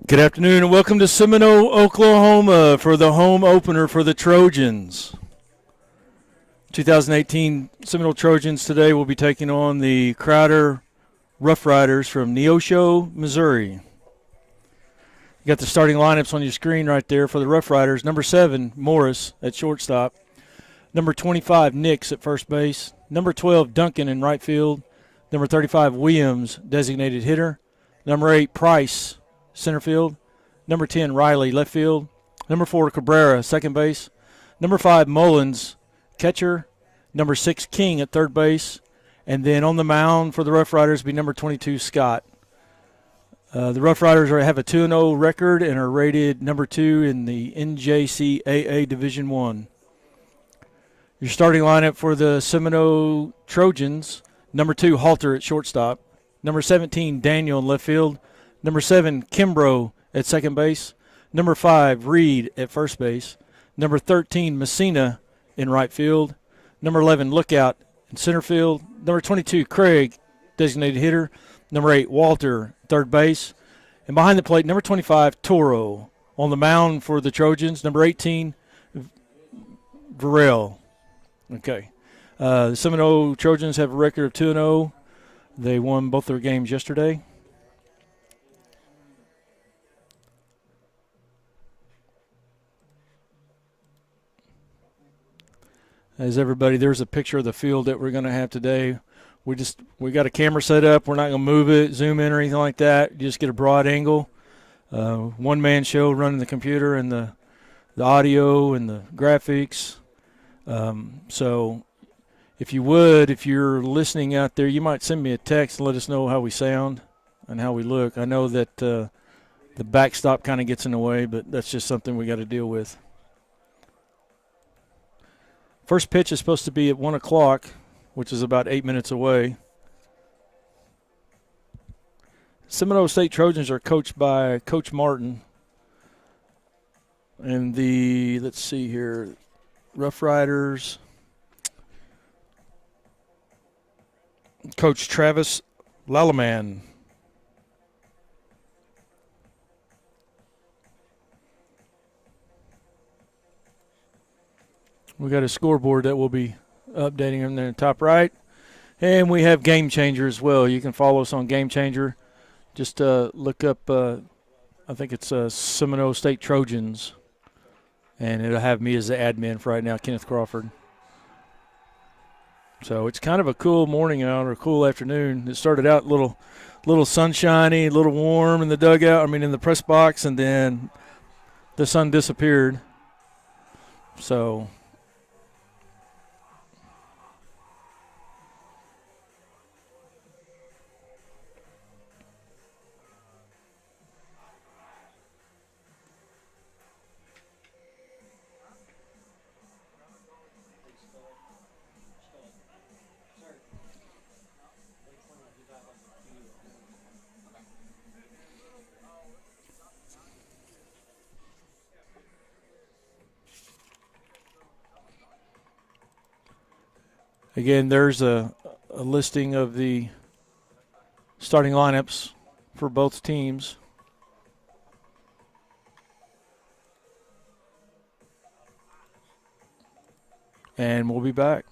Good afternoon and welcome to Seminole, Oklahoma for the home opener for the Trojans. 2018 Seminole Trojans today will be taking on the Crowder Roughriders from Neosho, Missouri. You got the starting lineups on your screen right there for the Roughriders. Number 7, Morris at shortstop. Number 25, Nix at first base. Number 12, Duncan in right field. Number 35, Williams, designated hitter. Number 8, Price, center field. Number 10, Riley, left field. Number 4, Cabrera, second base. Number 5, Mullins, catcher. Number 6, King at third base. And then on the mound for the Roughriders be number 22, Scott. The Roughriders have a 2-0 record and are rated number 2 in the NJCAA Division I. Your starting lineup for the Seminole Trojans: number 2, Halter at shortstop. Number 17, Daniel in left field. Number 7, Kimbrough at second base. Number 5, Reed at first base. Number 13, Messina in right field. Number 11, Lookout in center field. Number 22, Craig, designated hitter. Number 8, Walter, third base. And behind the plate, number 25, Toro. On the mound for the Trojans, number 18, Varel. Okay. The Seminole Trojans have a record of 2-0. They won both their games yesterday. As everybody, there's a picture of the field that we're going to have today. We got a camera set up. We're not going to move it, zoom in, or anything like that. You just get a broad angle. One-man show running the computer and the audio and the graphics. So if you're listening out there, you might send me a text and let us know how we sound and how we look. I know that the backstop kind of gets in the way, but that's just something we got to deal with. First pitch is supposed to be at 1 o'clock, which is about 8 minutes away. Seminole State Trojans are coached by Coach Martin. And let's see here, Roughriders, Coach Travis Lalaman. We got a scoreboard that we'll be updating in the top right. And we have Game Changer as well. You can follow us on Game Changer. Just look up, I think it's Seminole State Trojans. And it'll have me as the admin for right now, Kenneth Crawford. So it's kind of a cool morning out, or a cool afternoon. It started out a little sunshiny, a little warm in the dugout, in the press box, and then the sun disappeared. So again, there's a listing of the starting lineups for both teams. And we'll be back.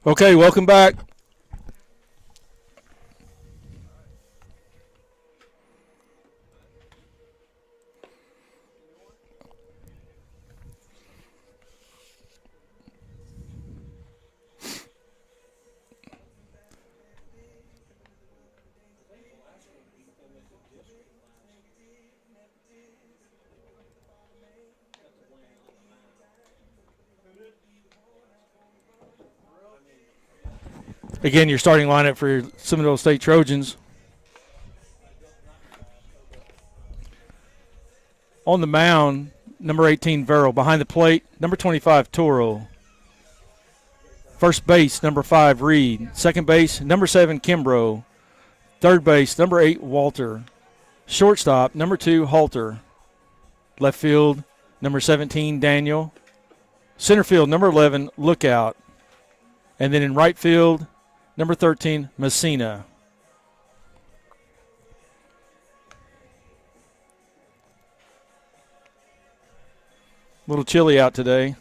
Okay, welcome back. Again, your starting lineup for your Seminole State Trojans. On the mound, number 18, Verrill. Behind the plate, number 25, Toro. First base, number 5, Reed. Second base, number 7, Kimbrough. Third base, number 8, Walter. Shortstop, number 2, Halter. Left field, number 17, Daniel. Center field, number 11, Lookout. And then in right field, number 13, Messina. A little chilly out today.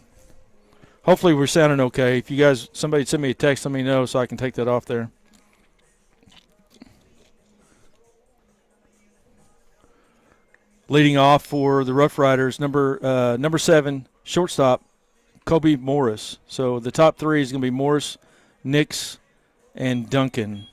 Hopefully we're sounding okay. If you guys, somebody send me a text, let me know so I can take that off there. Leading off for the Roughriders, number 7, shortstop, Kobe Morris. So the top three is going to be Morris, Nix, and Duncan.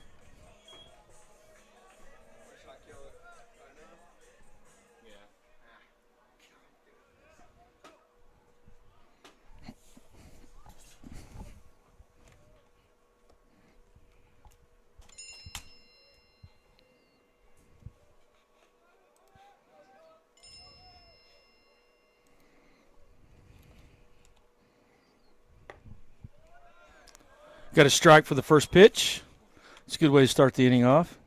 Got a strike for the first pitch. It's a good way to start the inning off.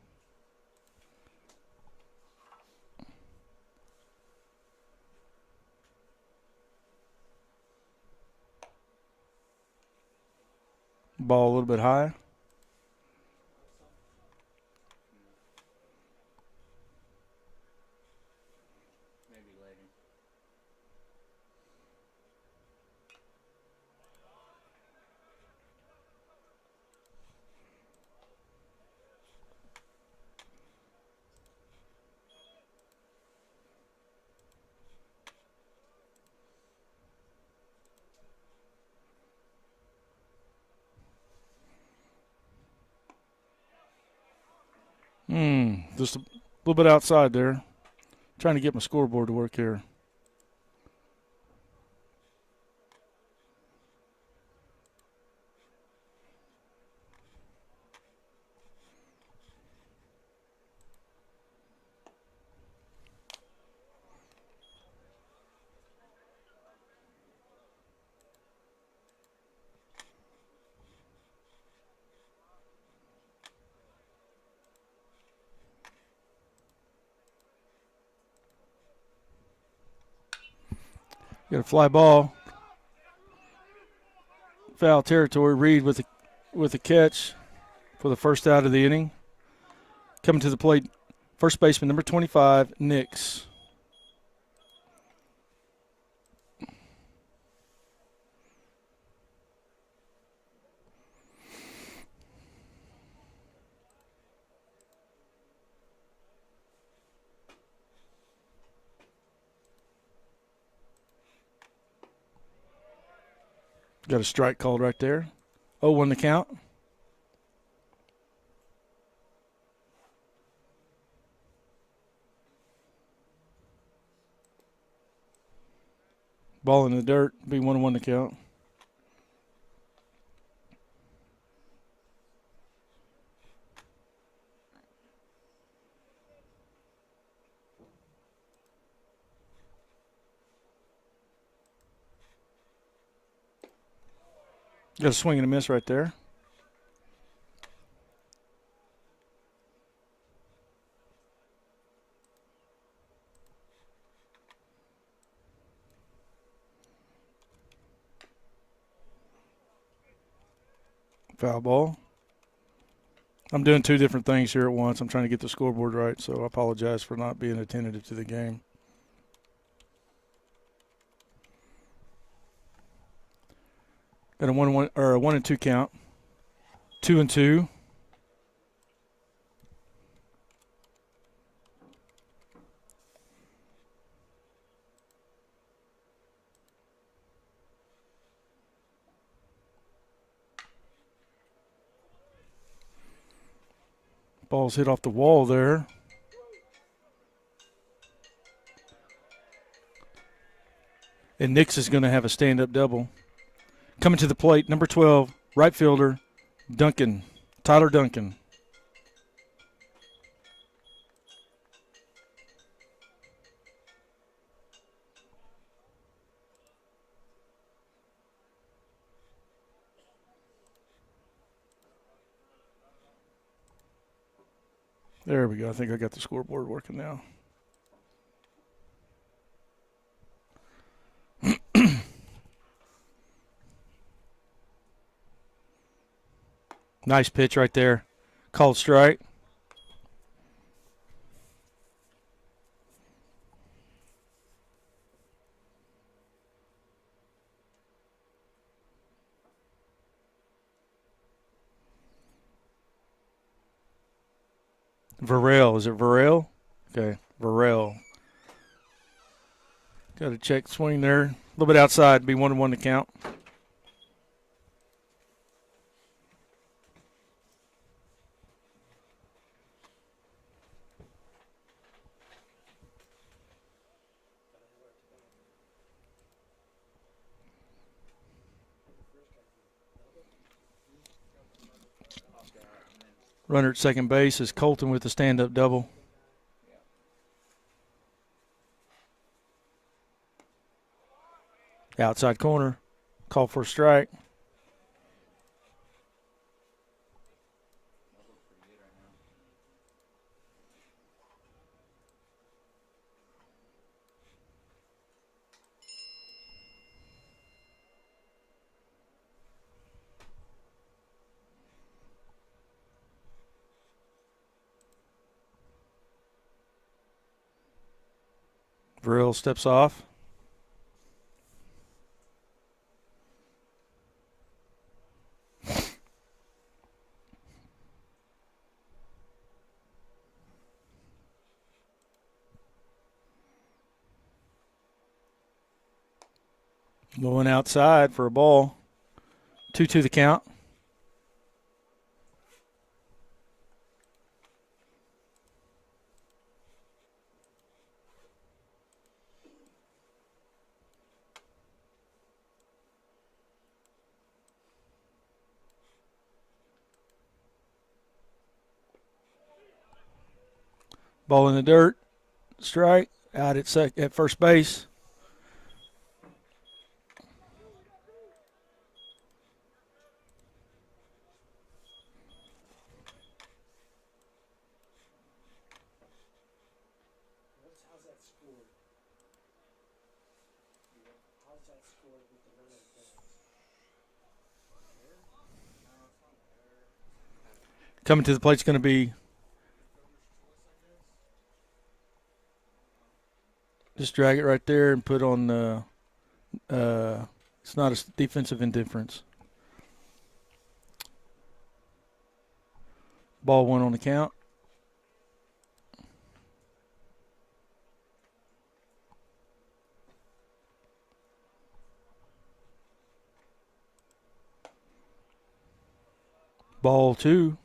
Ball a little bit high. Just a little bit outside there. Trying to get my scoreboard to work here. Got a fly ball. Foul territory. Reed with a catch for the first out of the inning. Coming to the plate, first baseman, number 25, Nix. Got a strike called right there. 0-1 the count. Ball in the dirt. Be 1-1 the count. Got a swing and a miss right there. Foul ball. I'm doing two different things here at once. I'm trying to get the scoreboard right, so I apologize for not being attentive to the game. Got a 1-1 or a 1-2 count. 2-2. Ball's hit off the wall there. And Nix is going to have a stand-up double. Coming to the plate, number 12, right fielder, Duncan, Tyler Duncan. There we go. I think I got the scoreboard working now. Nice pitch right there. Called strike. Varel. Is it Varel? Okay, Varel. Got a check swing there. A little bit outside. Be 1-1 to count. Runner at second base is Colton with the stand-up double. Outside corner. Call for a strike. Varel steps off. Going outside for a ball. 2-2 the count. Ball in the dirt. Strike. Out at first base. Coming to the plate is going to be just drag it right there and put on it's not a defensive indifference. Ball 1 on the count. Ball 2.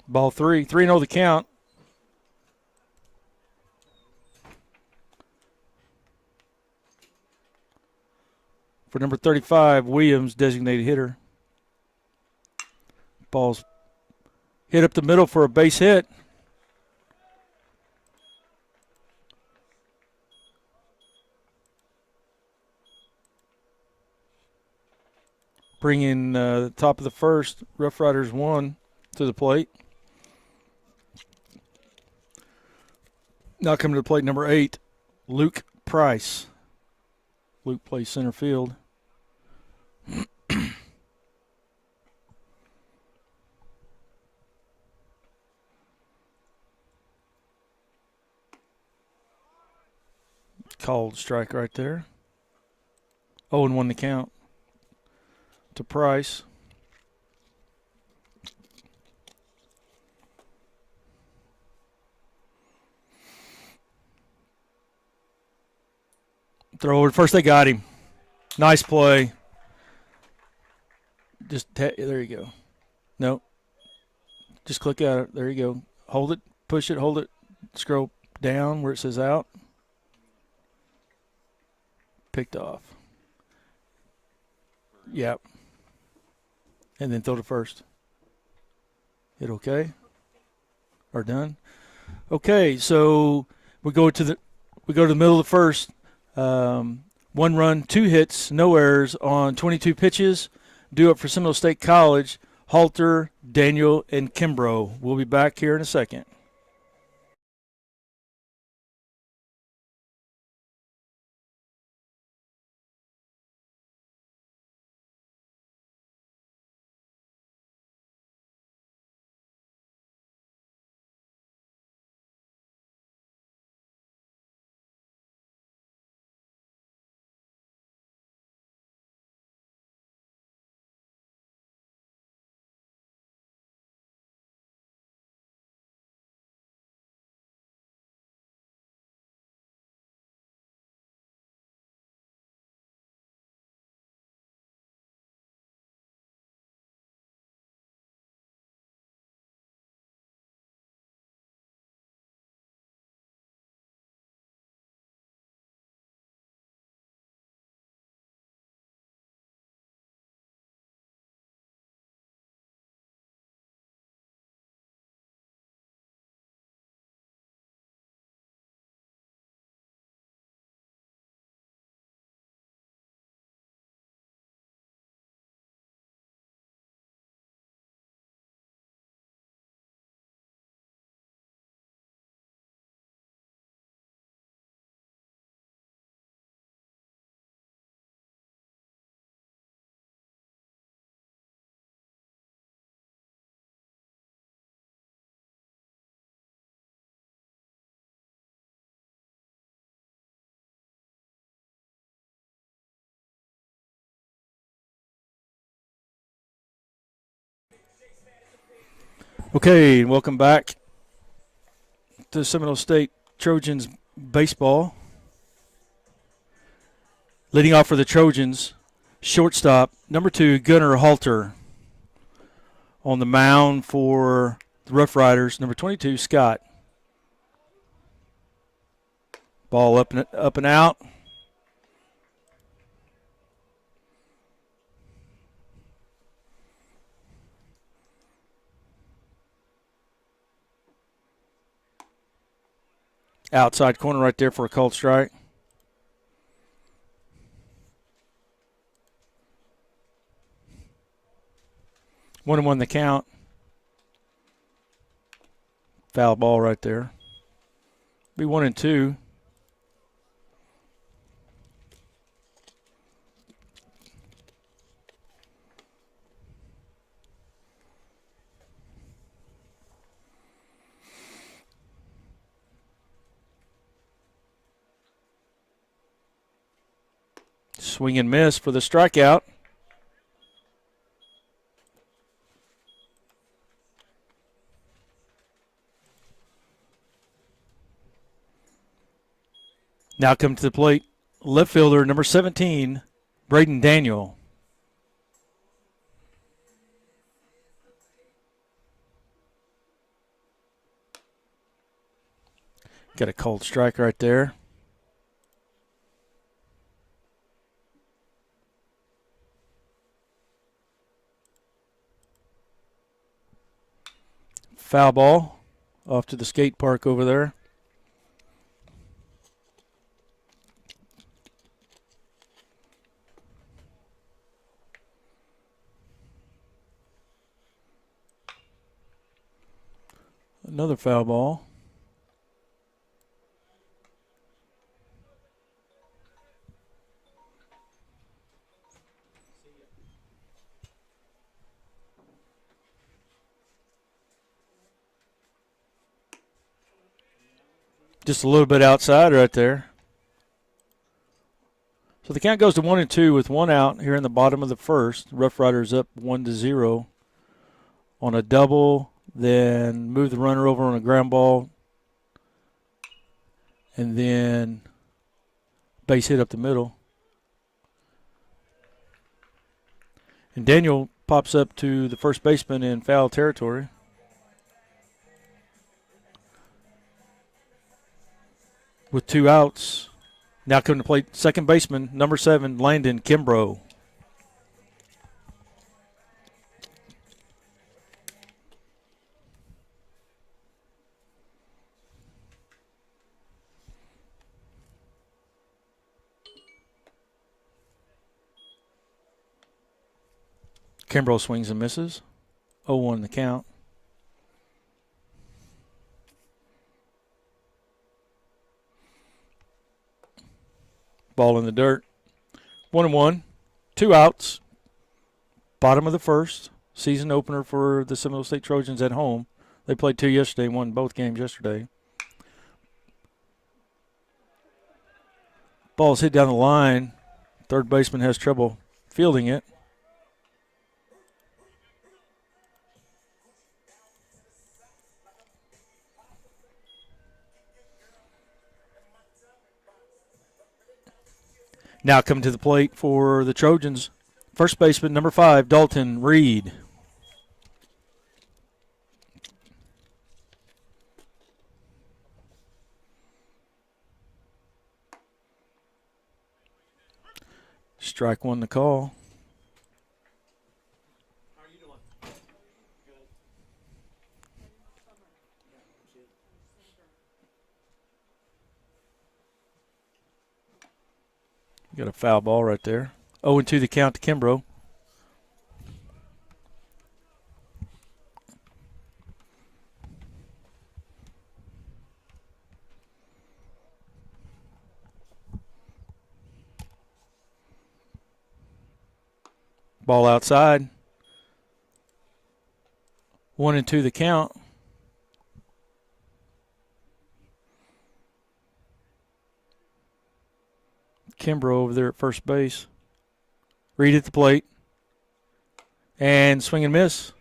Ball 3. 3-0 the count. For number 35, Williams, designated hitter. Ball's hit up the middle for a base hit. Bringing the top of the first, Roughriders 1 to the plate. Now coming to the plate, number 8, Luke Price. Luke plays center field. Called strike right there. 0-1 the count to Price. Throw over. First they got him. Nice play. There you go. Nope. Just click at it. There you go. Hold it. Push it. Hold it. Scroll down where it says out. Picked off. Yep. And then throw to first. Hit okay. Or done. Okay, so we go to the middle of the first. 1 run, 2 hits, no errors on 22 pitches. Due up for Seminole State College, Halter, Daniel, and Kimbrough. We'll be back here in a second. Okay, welcome back to Seminole State Trojans baseball. Leading off for the Trojans, shortstop, number 2, Gunnar Halter. On the mound for the Roughriders, number 22, Scott. Ball up and out. Outside corner right there for a called strike. One and one the count. Foul ball right there. Be 1-2. Swing and miss for the strikeout. Now come to the plate, left fielder, number 17, Braden Daniel. Got a cold strike right there. Foul ball off to the skate park over there. Another foul ball. Just a little bit outside right there. So the count goes to 1-2 with one out here in the bottom of the first. Rough Riders up 1-0 on a double, then move the runner over on a ground ball, and then base hit up the middle. And Daniel pops up to the first baseman in foul territory. With two outs. Now coming to play second baseman, number 7, Landon Kimbrough. Kimbrough swings and misses. 0-1 the count. Ball in the dirt. 1-1. Two outs. Bottom of the first. Season opener for the Seminole State Trojans at home. They played 2 yesterday, won both games yesterday. Ball's hit down the line. Third baseman has trouble fielding it. Now coming to the plate for the Trojans, first baseman, number 5, Dalton Reed. Strike one to call. How are you doing? Good. Got a foul ball right there. 0-2 the count to Kimbrough. Ball outside. 1-2 the count. Kimbrough over there at first base. Reed at the plate. And swing and miss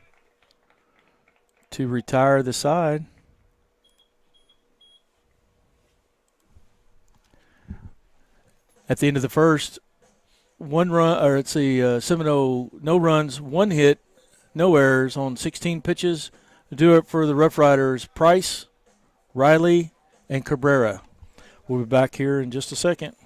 to retire the side. At the end of the first, Seminole, no runs, 1 hit, no errors on 16 pitches. To do it for the Rough Riders, Price, Riley, and Cabrera. We'll be back here in just a second.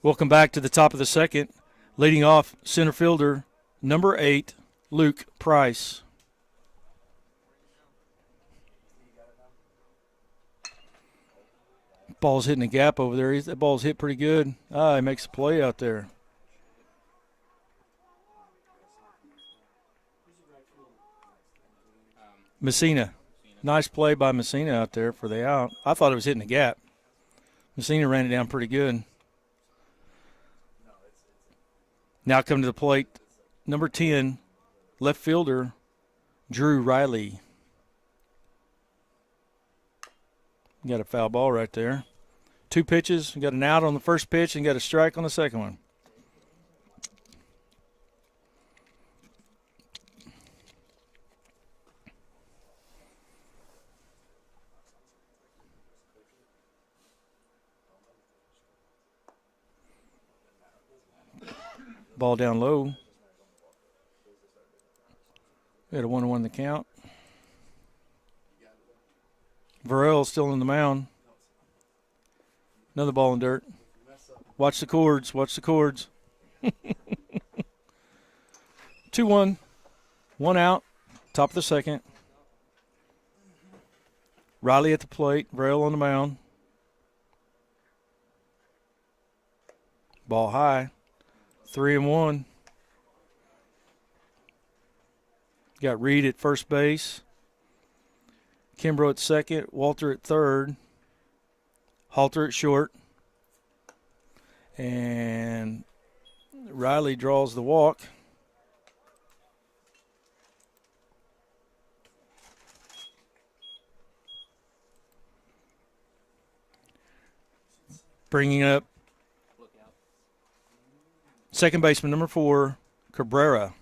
Welcome back to the top of the second. Leading off, center fielder, number 8, Luke Price. Ball's hitting a gap over there. That ball's hit pretty good. He makes a play out there. Messina. Nice play by Messina out there for the out. I thought it was hitting the gap. Messina ran it down pretty good. Now coming to the plate, number 10, left fielder, Drew Riley. Got a foul ball right there. 2 pitches. Got an out on the first pitch and got a strike on the second one. Ball down low. We had a 1-1 in the count. Varell still in the mound. Another ball in dirt. Watch the cords. Watch the cords. 2-1. 1 out. Top of the second. Riley at the plate. Varell on the mound. Ball high. 3-1. Got Reed at first base. Kimbrough at second. Walter at third. Halter at short. And Riley draws the walk. Bringing up second baseman number 4, Cabrera.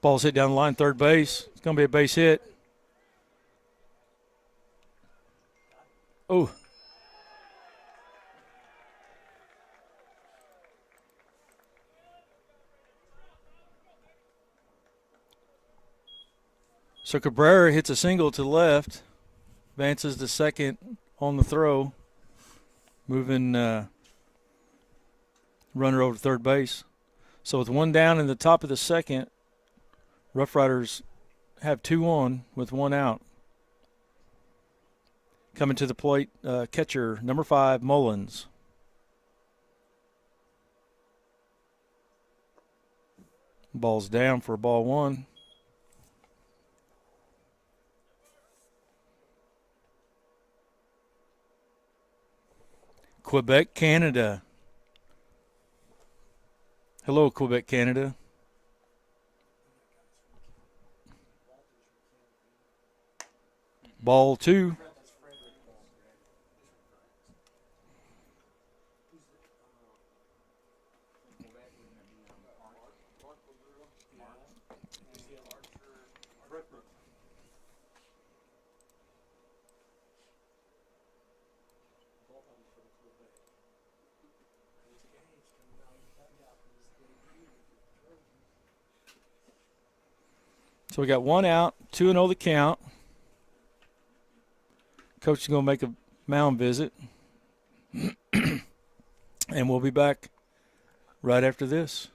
Ball's hit down the line, third base. It's going to be a base hit. Oh. So Cabrera hits a single to the left, advances to second on the throw, moving runner over to third base. So with 1 down in the top of the second, Roughriders have 2 on with 1 out. Coming to the plate, catcher number 5, Mullins. Ball's down for ball 1. Quebec, Canada. Hello, Quebec, Canada. Ball 2. So we got 1 out, 2-0 the count. Coach is going to make a mound visit. And we'll be back right after this.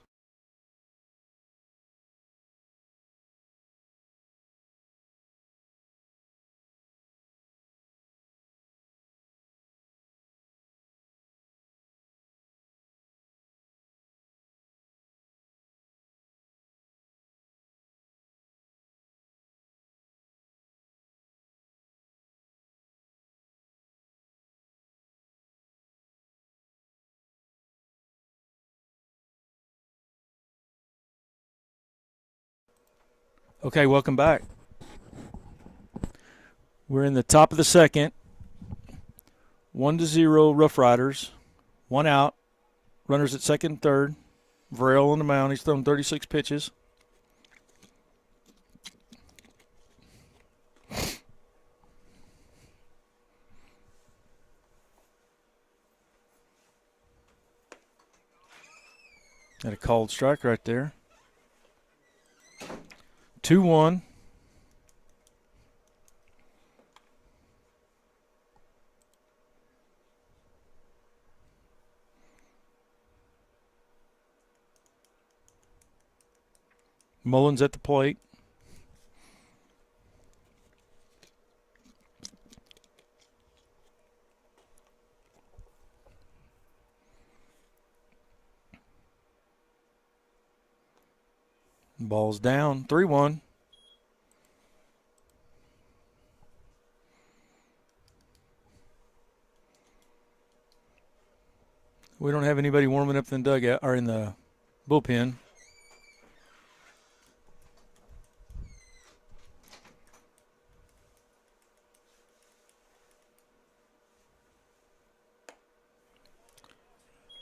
Okay, welcome back. We're in the top of the second. 1-0 Roughriders. 1 out. Runners at second and third. Varell on the mound. He's thrown 36 pitches. Got a called strike right there. 2-1. Mullins at the plate. Ball's down. 3-1. We don't have anybody warming up in the dugout or in the bullpen.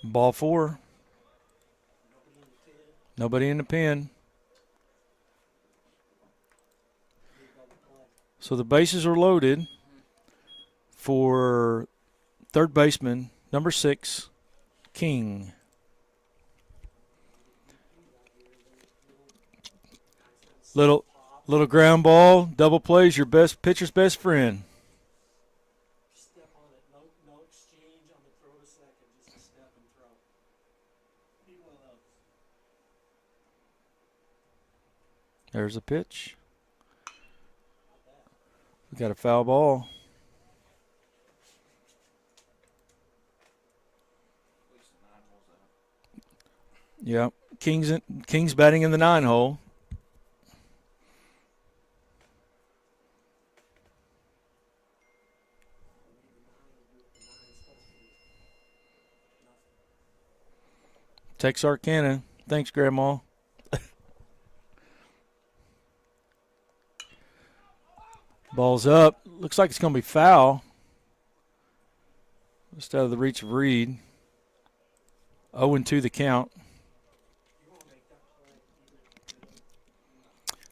Ball 4. Nobody in the pen. So the bases are loaded for third baseman, number 6, King. Little ground ball, double plays your pitcher's best friend. Step on it. No exchange on the throw to second. Just a step and throw. Need one of those. There's a pitch. We got a foul ball. Yeah, King's batting in the 9 hole. Texarkana. Thanks, Grandma. Ball's up. Looks like it's going to be foul. Just out of the reach of Reed. 0-2 the count.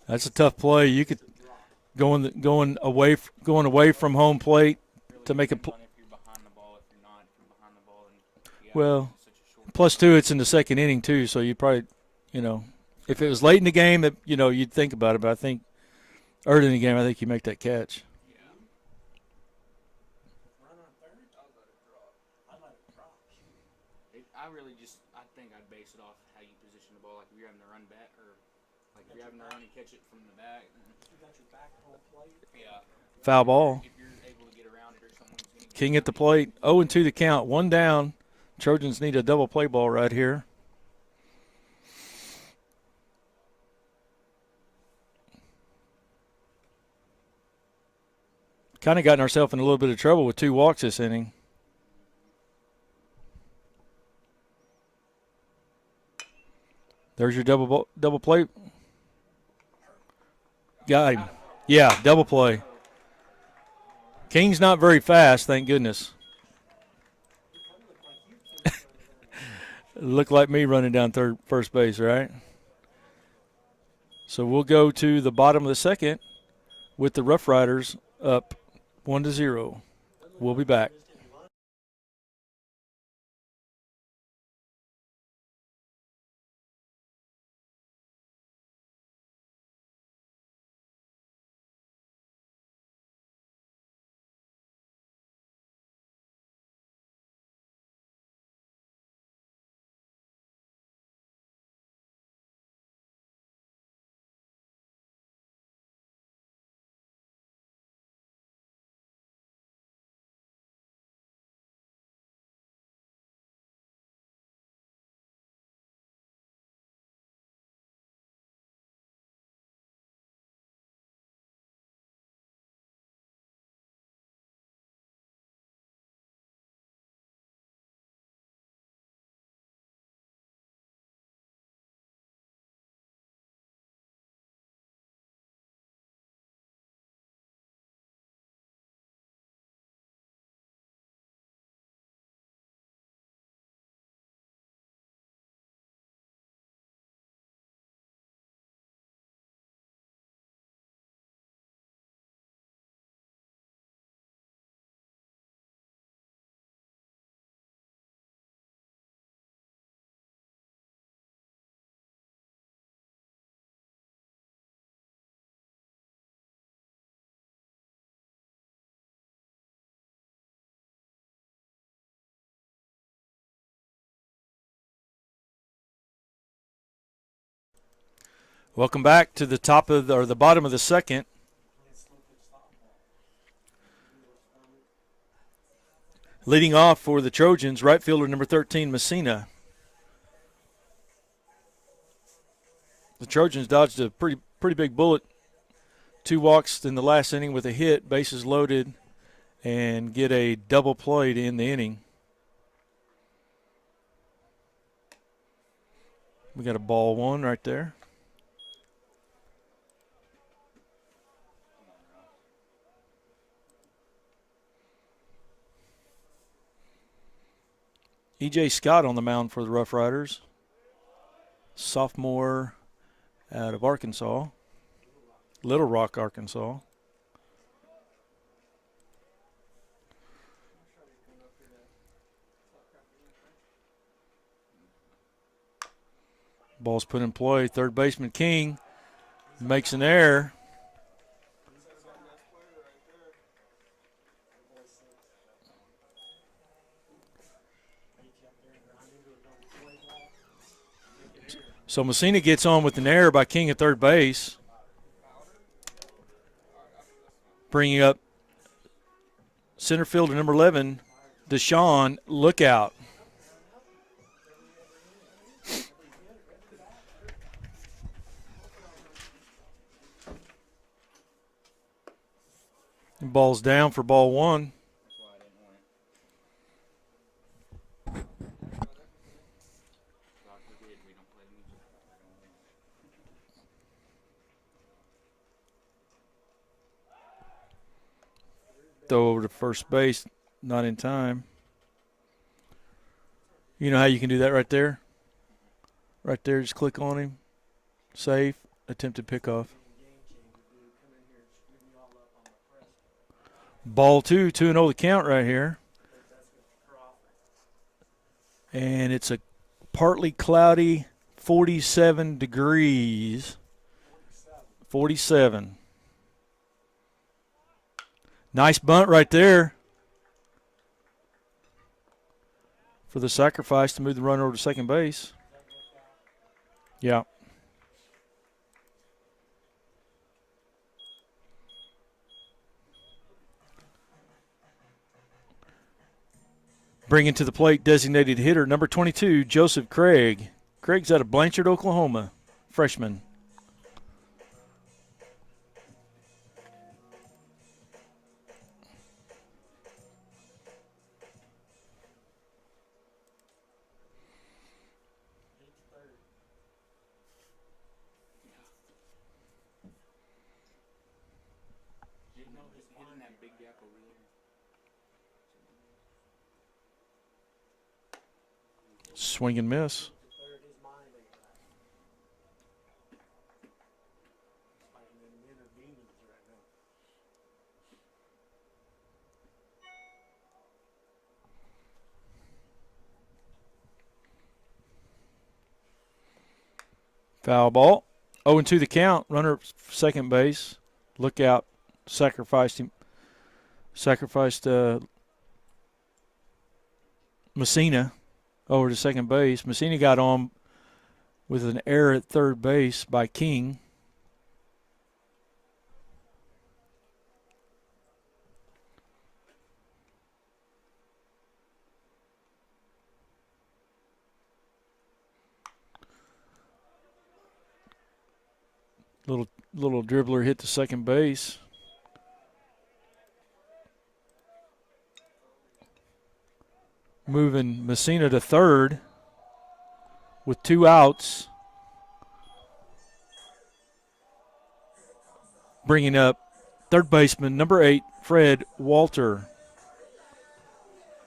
That's a tough play. You could going away from home plate to make a well. +2, it's in the second inning too. So you probably, if it was late in the game, you'd think about it. But I think early in the game, I think you make that catch. I think I'd base it off how you position the ball. Like if you're having to run back, or like if you're having to run and catch it from the back. You got your back home plate. Yeah. Foul ball. If you're able to get around it or someone's King at the plate. 0-2 the count. 1 down. Trojans need a double play ball right here. Kind of gotten ourselves in a little bit of trouble with 2 walks this inning. There's your double play. Got him. Yeah, double play. King's not very fast, thank goodness. Looked like me running down first base, right? So we'll go to the bottom of the second with the Roughriders up 1-0. We'll be back. Welcome back to the the bottom of the second. Leading off for the Trojans, right fielder number 13, Messina. The Trojans dodged a pretty big bullet. 2 walks in the last inning with a hit, bases loaded, and get a double play to end the inning. We got a ball 1 right there. E.J. Scott on the mound for the Roughriders. Sophomore out of Arkansas. Little Rock, Arkansas. Ball's put in play. Third baseman King makes an error. So Messina gets on with an error by King at third base, bringing up center fielder number 11, Deshaun Lookout. Ball's down for ball one. That's why I didn't want it. God forbid we don't play the music. Throw over to first base, not in time. You know how you can do that right there? Right there, just click on him. Save, attempted pickoff. Ball two, 2-0 the count right here. And it's a partly cloudy 47 degrees. 47. Nice bunt right there for the sacrifice to move the runner over to second base. Yeah. Bringing to the plate designated hitter number 22, Joseph Craig. Craig's out of Blanchard, Oklahoma, freshman. Hitting that big gap over there. Swing and miss. Foul ball. 0-2 the count. Runner at second base. Lookout sacrificed him. Sacrificed Messina over to second base. Messina got on with an error at third base by King. Little dribbler hit the second base. Moving Messina to third with 2 outs. Bringing up third baseman number 8, Fred Walter.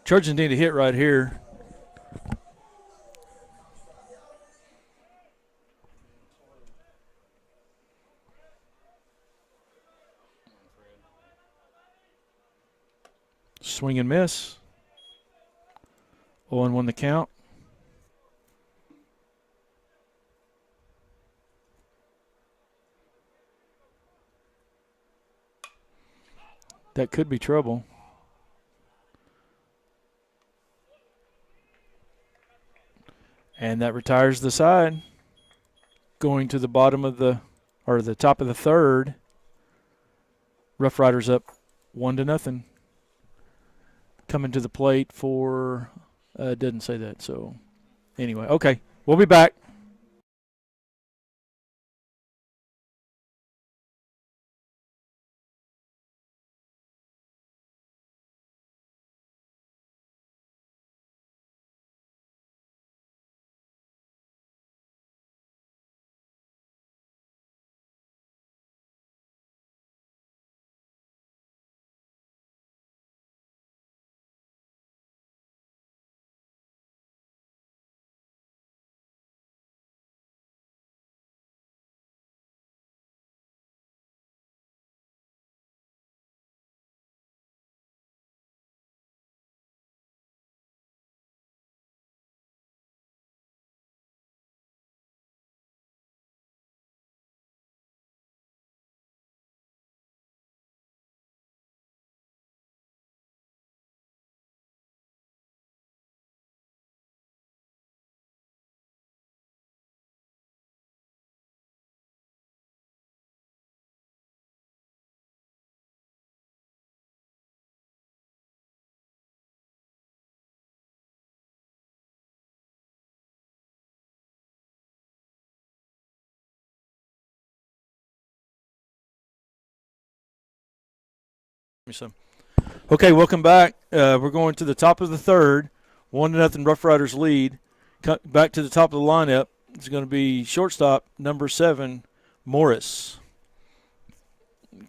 Trojans need a hit right here. Swing and miss. 0-1 the count. That could be trouble. And that retires the side. Going to the bottom of the, or the top of the third. Roughriders up 1-0. Coming to the plate for, it doesn't say that, so anyway, okay, we'll be back. me some. Okay, welcome back. We're going to the top of the third. 1-0 Rough Riders lead. Back to the top of the lineup. It's going to be shortstop, number 7, Morris.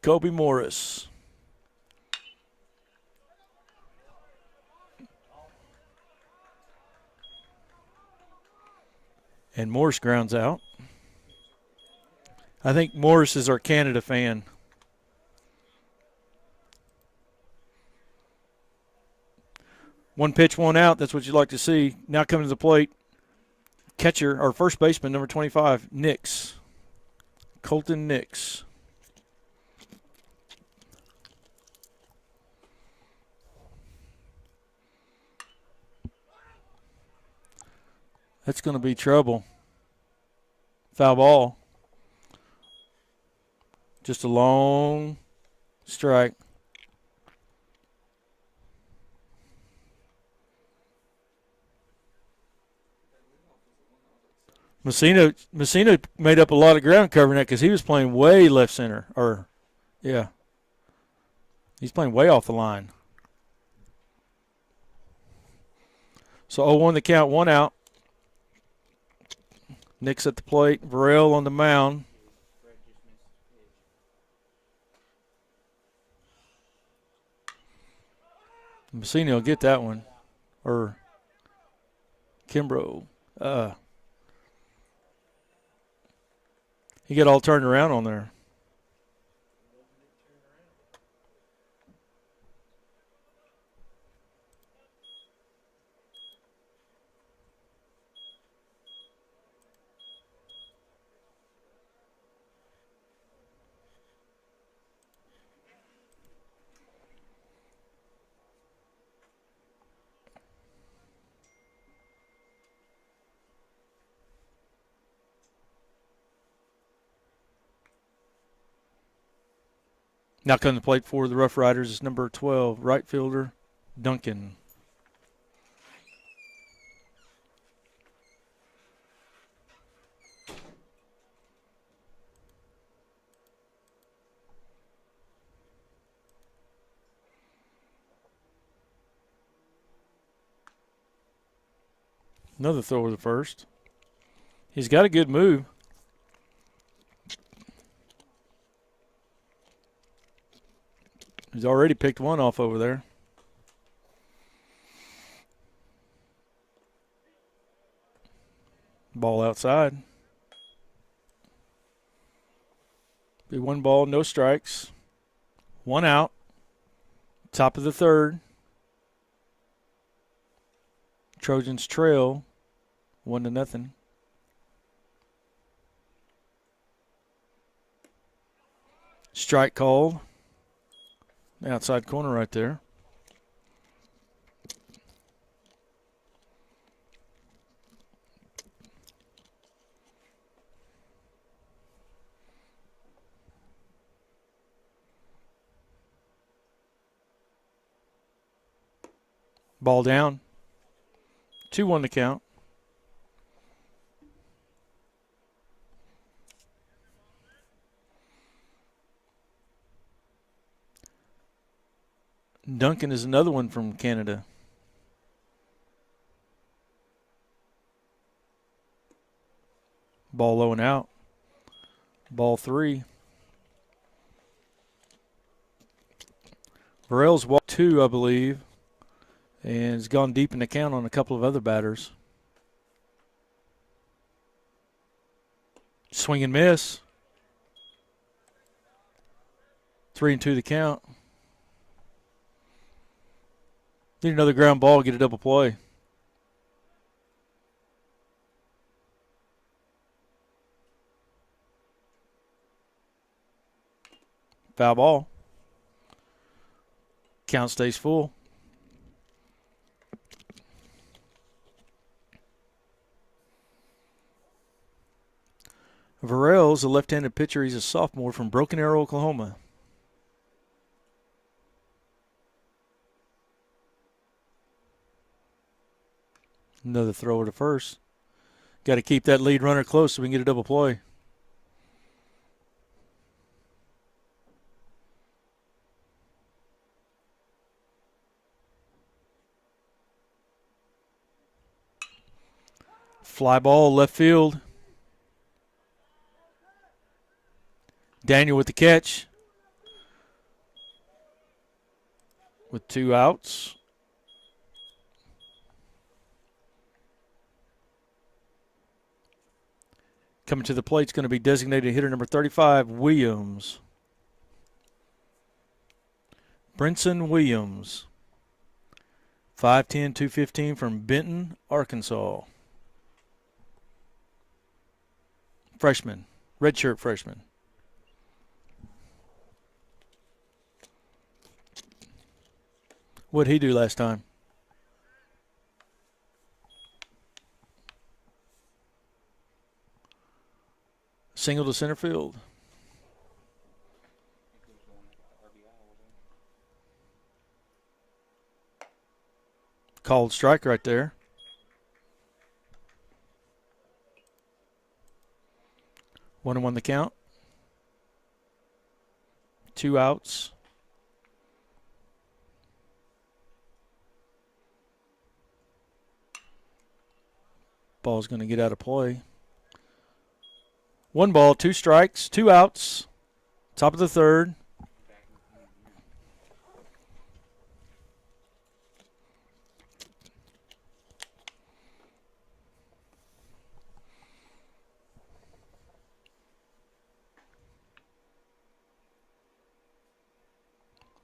Kobe Morris. And Morris grounds out. I think Morris is our Canada fan. One pitch, one out. That's what you'd like to see. Now coming to the plate, catcher, or first baseman, number 25, Nix. Colton Nix. That's going to be trouble. Foul ball. Just a long strike. Messina made up a lot of ground covering that because he was playing way left center. He's playing way off the line. So 0-1 the count, 1 out. Nick's at the plate. Varel on the mound. Messina will get that one. Or Kimbrough. He got all turned around on there. Now coming to the plate for the Rough Riders is number 12, right fielder, Duncan. Another throw to the first. He's got a good move. He's already picked one off over there. Ball outside. Be 1 ball, no strikes. 1 out. Top of the third. Trojans trail 1-0. Strike called. Outside corner right there. Ball down. 2-1 to count. Duncan is another one from Canada. Ball low and out. Ball 3. Varel's walked 2, I believe, and has gone deep in the count on a couple of other batters. Swing and miss. 3-2 the count. Need another ground ball, get a double play. Foul ball. Count stays full. Varel's a left-handed pitcher. He's a sophomore from Broken Arrow, Oklahoma. Another throw to first. Got to keep that lead runner close so we can get a double play. Fly ball left field. Daniel with the catch. With 2 outs. Coming to the plate is going to be designated hitter number 35, Williams. Brinson Williams. 5'10", 215 from Benton, Arkansas. Freshman. Redshirt freshman. What'd he do last time? Single to center field. Called strike right there. One and one the count. 2 outs. Ball's going to get out of play. 1 ball, 2 strikes, 2 outs. Top of the third.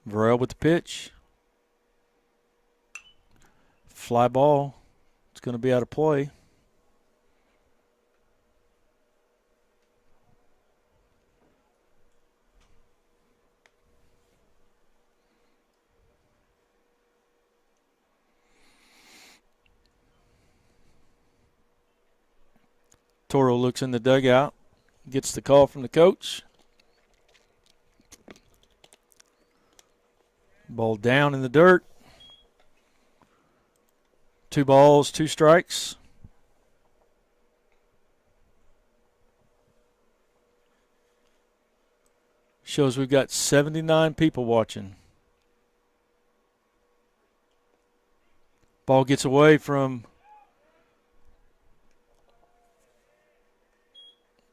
Varel with the pitch. Fly ball. It's going to be out of play. Toro looks in the dugout, gets the call from the coach. Ball down in the dirt. 2 balls, 2 strikes. Shows we've got 79 people watching. Ball gets away from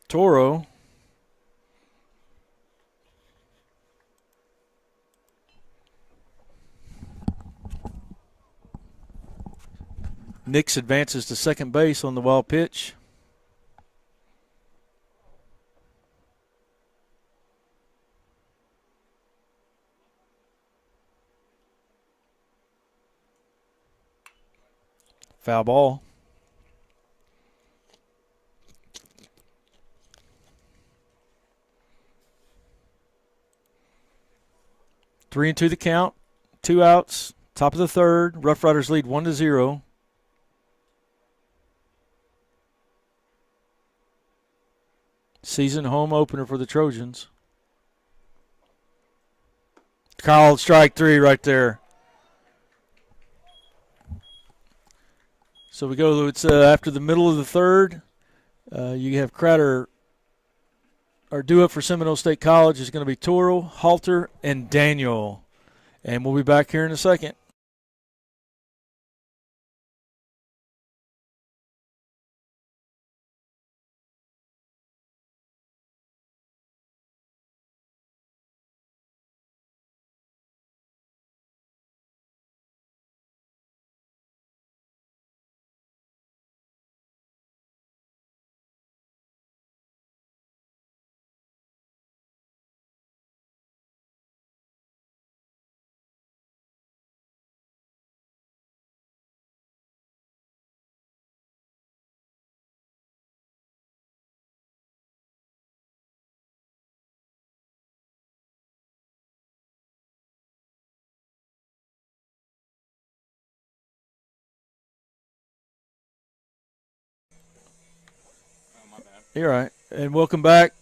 Toro. Nix advances to second base on the wild pitch. Foul ball. Three and two the count. 2 outs. Top of the third. Roughriders lead 1-0. Season home opener for the Trojans. Called strike 3 right there. So we go, it's after the middle of the third. You have Crowder. Our duo for Seminole State College is going to be Toro, Halter, and Daniel. And we'll be back here in a second. You're right. And welcome back.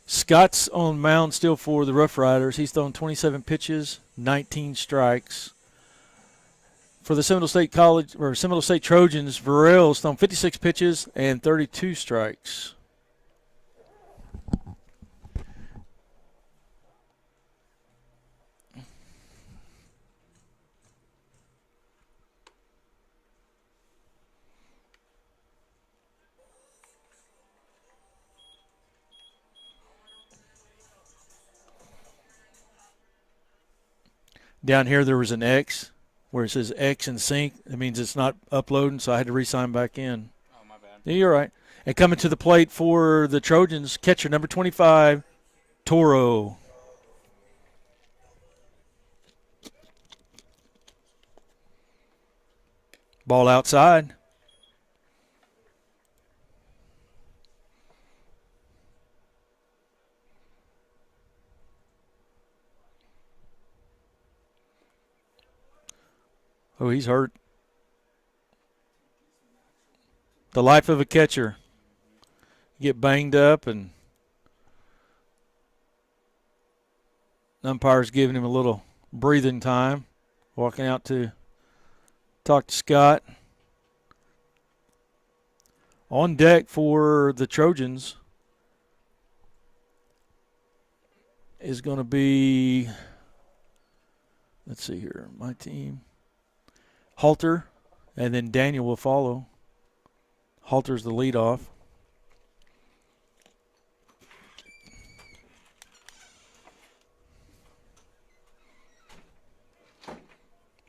Scott's on mound still for the Roughriders. He's thrown 27 pitches, 19 strikes. For the Seminole State College or Seminole State Trojans, Varel's thrown 56 pitches and 32 strikes. Down here there was an X where it says X in sync. That means it's not uploading, so I had to re-sign back in. Oh, my bad. Yeah, you're right. And coming to the plate for the Trojans, catcher number 25, Toro. Ball outside. Oh, he's hurt. The life of a catcher. Get banged up, and umpire's giving him a little breathing time. Walking out to talk to Scott. On deck for the Trojans is going to be, let's see here, my team. Halter, and then Daniel will follow. Halter's the leadoff.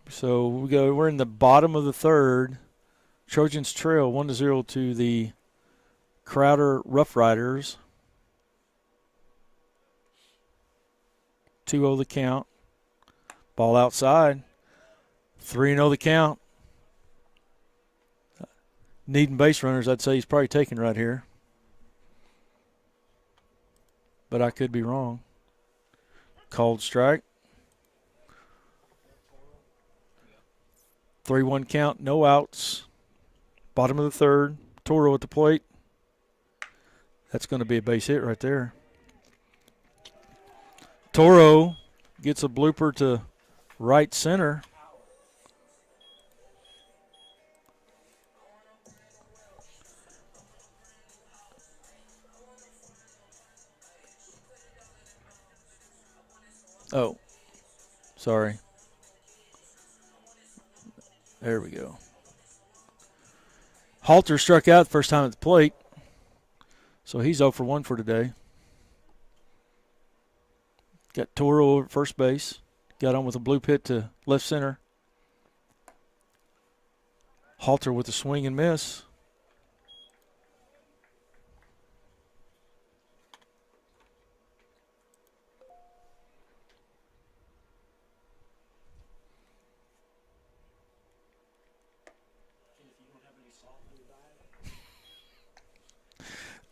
So we're in the bottom of the third. Trojans trail 1-0 to the Crowder Roughriders. 2-0 the count. Ball outside. 3-0 the count. Needing base runners, I'd say he's probably taking right here. But I could be wrong. Called strike. 3-1 count, no outs. Bottom of the third. Toro at the plate. That's going to be a base hit right there. Toro gets a blooper to right center. Oh, sorry. There we go. Halter struck out the first time at the plate, so he's 0 for 1 for today. Got Toro over at first base. Got on with a blue pit to left center. Halter with a swing and miss.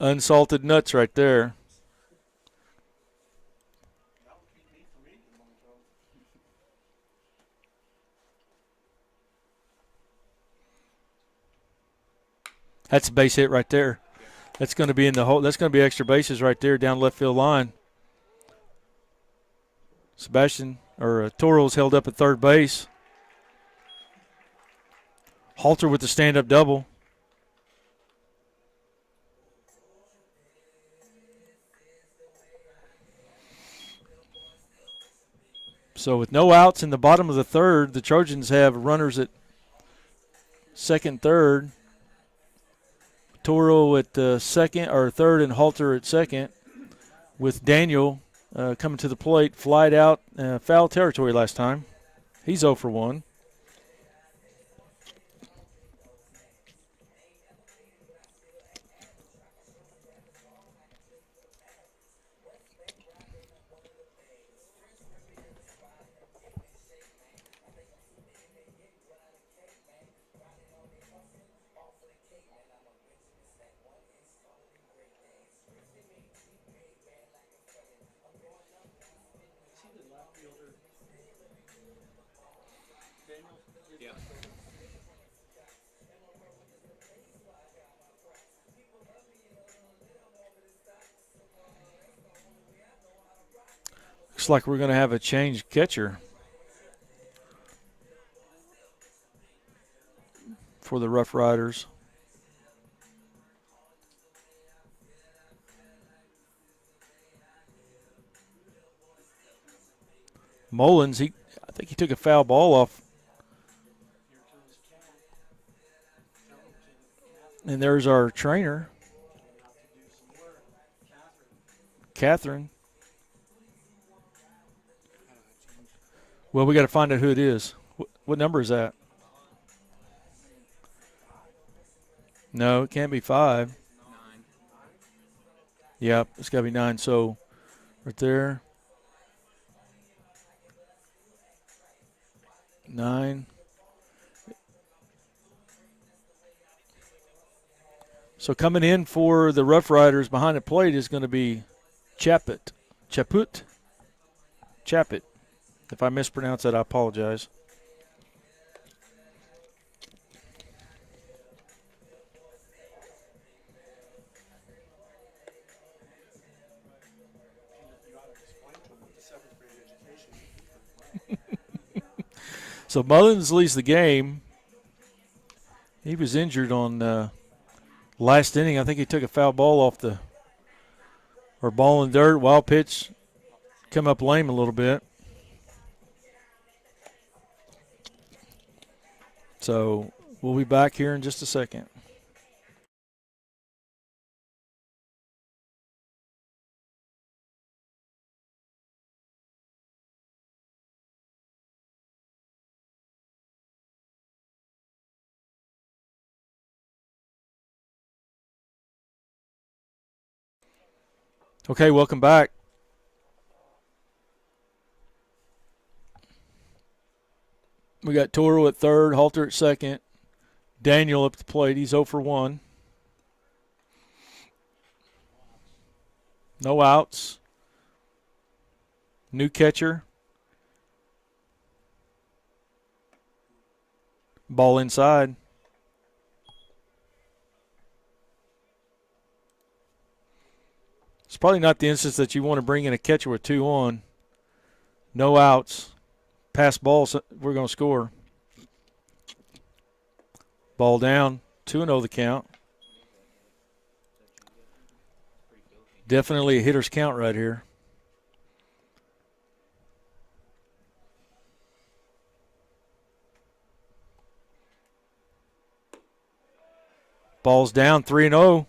Unsalted nuts right there. That's a base hit right there. That's going to be in the hole. That's going to be extra bases right there down left field line. Toro's held up at third base. Halter with the stand-up double. So with no outs in the bottom of the third, the Trojans have runners at second, third. Toro at second or third, and Halter at second. With Daniel coming to the plate, flied out foul territory last time. He's 0 for 1. Yeah. Looks like we're going to have a change catcher for the Rough Riders. Mullins, I think he took a foul ball off. And there's our trainer, Catherine. Well, we got to find out who it is. What number is that? No, it can't be 5. 9. Yep, it's got to be 9. So right there, 9. So coming in for the Rough Riders behind the plate is going to be Chaput. If I mispronounce that, I apologize. You ought to explain to them with the seventh grade education. So Mullins leads the game. He was injured on last inning. I think he took a foul ball off the or ball in dirt. Wild pitch, come up lame a little bit. So we'll be back here in just a second. Okay, welcome back. We got Toro at third, Halter at second, Daniel up the plate. He's 0 for 1. No outs. New catcher. Ball inside. It's probably not the instance that you want to bring in a catcher with 2 on. No outs. Pass ball, we're going to score. Ball down, 2-0 the count. Definitely a hitter's count right here. Ball's down, 3-0.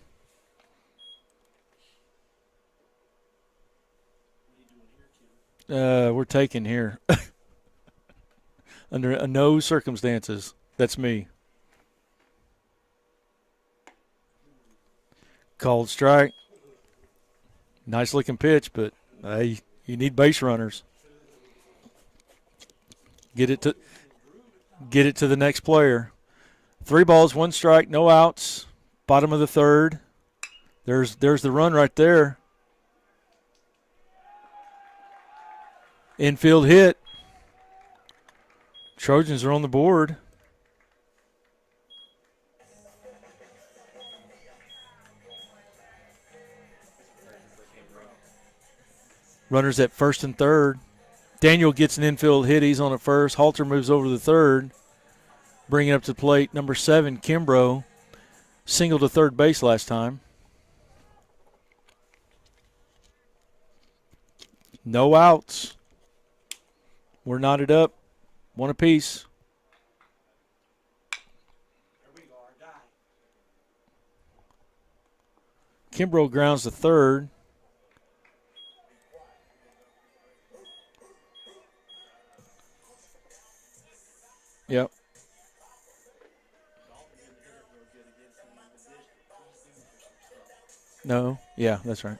We're taking here. Under no circumstances. That's me. Called strike. Nice looking pitch, but hey, you need base runners. Get it to the next player. 3 balls, 1 strike, no outs. Bottom of the third. There's the run right there. Infield hit. Trojans are on the board. Runners at first and third. Daniel gets an infield hit. He's on at first. Halter moves over to the third. Bringing up to the plate, number 7, Kimbrough. Singled to third base last time. No outs. We're knotted up. 1 apiece. There we go, our guy. Kimbrough grounds to third. Yep. No. Yeah, that's right.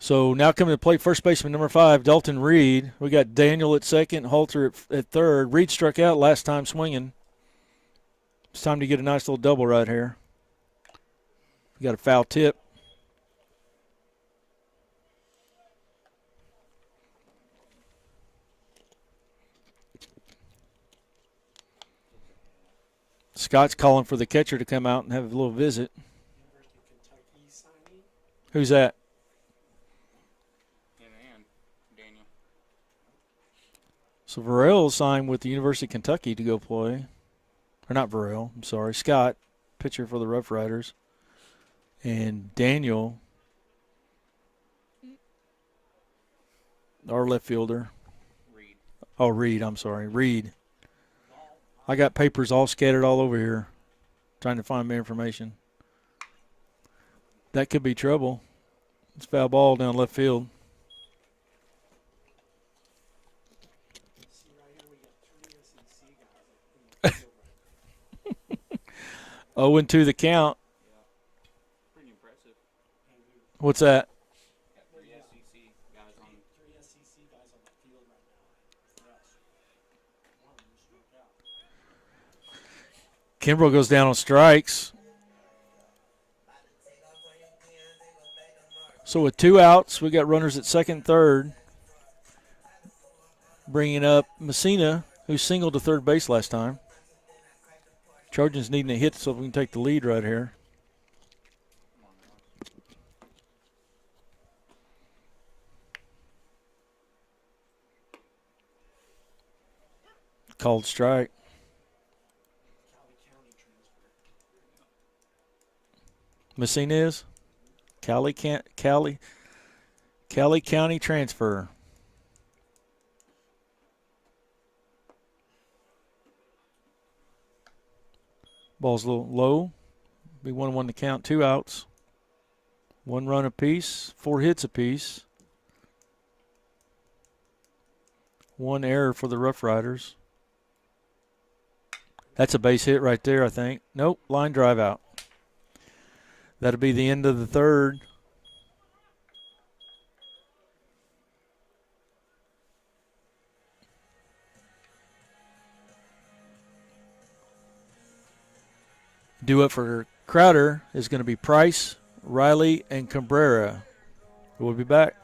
So now coming to play, first baseman number 5, Dalton Reed. We got Daniel at second, Halter at third. Reed struck out last time swinging. It's time to get a nice little double right here. We got a foul tip. Scott's calling for the catcher to come out and have a little visit. University of Kentucky signing. Who's that? And Daniel. So Varel signed with the University of Kentucky to go play. Or not Varel, I'm sorry. Scott, pitcher for the Rough Riders. And Daniel, our left fielder. Reed. Oh, Reed, I'm sorry. Reed. I got papers all scattered all over here trying to find my information. That could be trouble. It's foul ball down left field. 0-2 the count. Pretty impressive. What's that? Got three SEC guys on. Three SEC guys on the field right now for us. One of them struck out. Kimbrough goes down on strikes. So with 2 outs, we got runners at second, third. Bringing up Messina, who singled to third base last time. Trojans needing a hit so we can take the lead right here. Called strike. Messina is? Cali County transfer. Ball's a little low. Be 1-1 to count. 2 outs. 1 run apiece. 4 hits apiece. 1 error for the Roughriders. That's a base hit right there, I think. Nope, line drive out. That'll be the end of the third. Due up for Crowder is going to be Price, Riley, and Cabrera. We'll be back.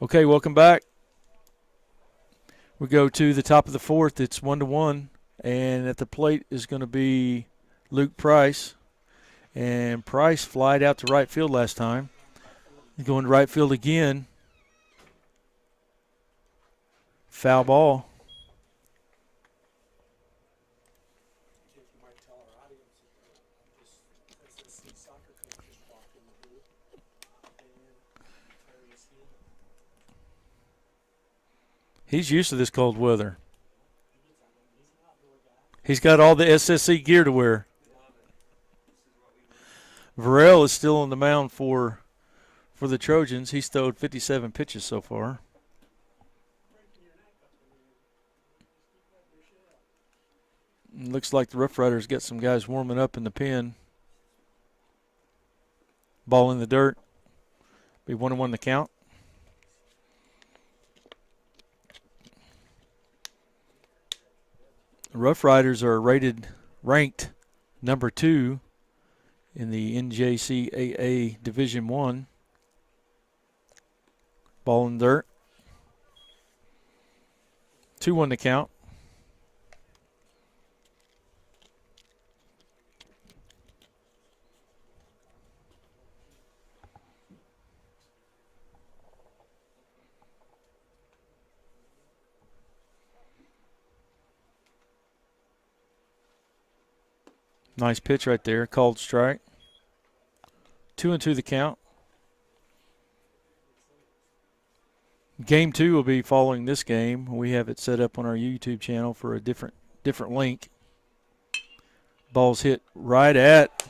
Okay, welcome back. We go to the top of the fourth. It's 1-1, and at the plate is going to be Luke Price. And Price flied out to right field last time. He's going to right field again. Foul ball. He's used to this cold weather. He's got all the SSC gear to wear. Varel is still on the mound for the Trojans. He's thrown 57 pitches so far. Looks like the Roughriders got some guys warming up in the pen. Ball in the dirt. Be 1-1 the count. Roughriders are ranked number 2 in the NJCAA Division I. Ball in the dirt. 2-1 to count. Nice pitch right there. Called strike. 2-2 the count. Game 2 will be following this game. We have it set up on our YouTube channel for a different link. Ball's hit right at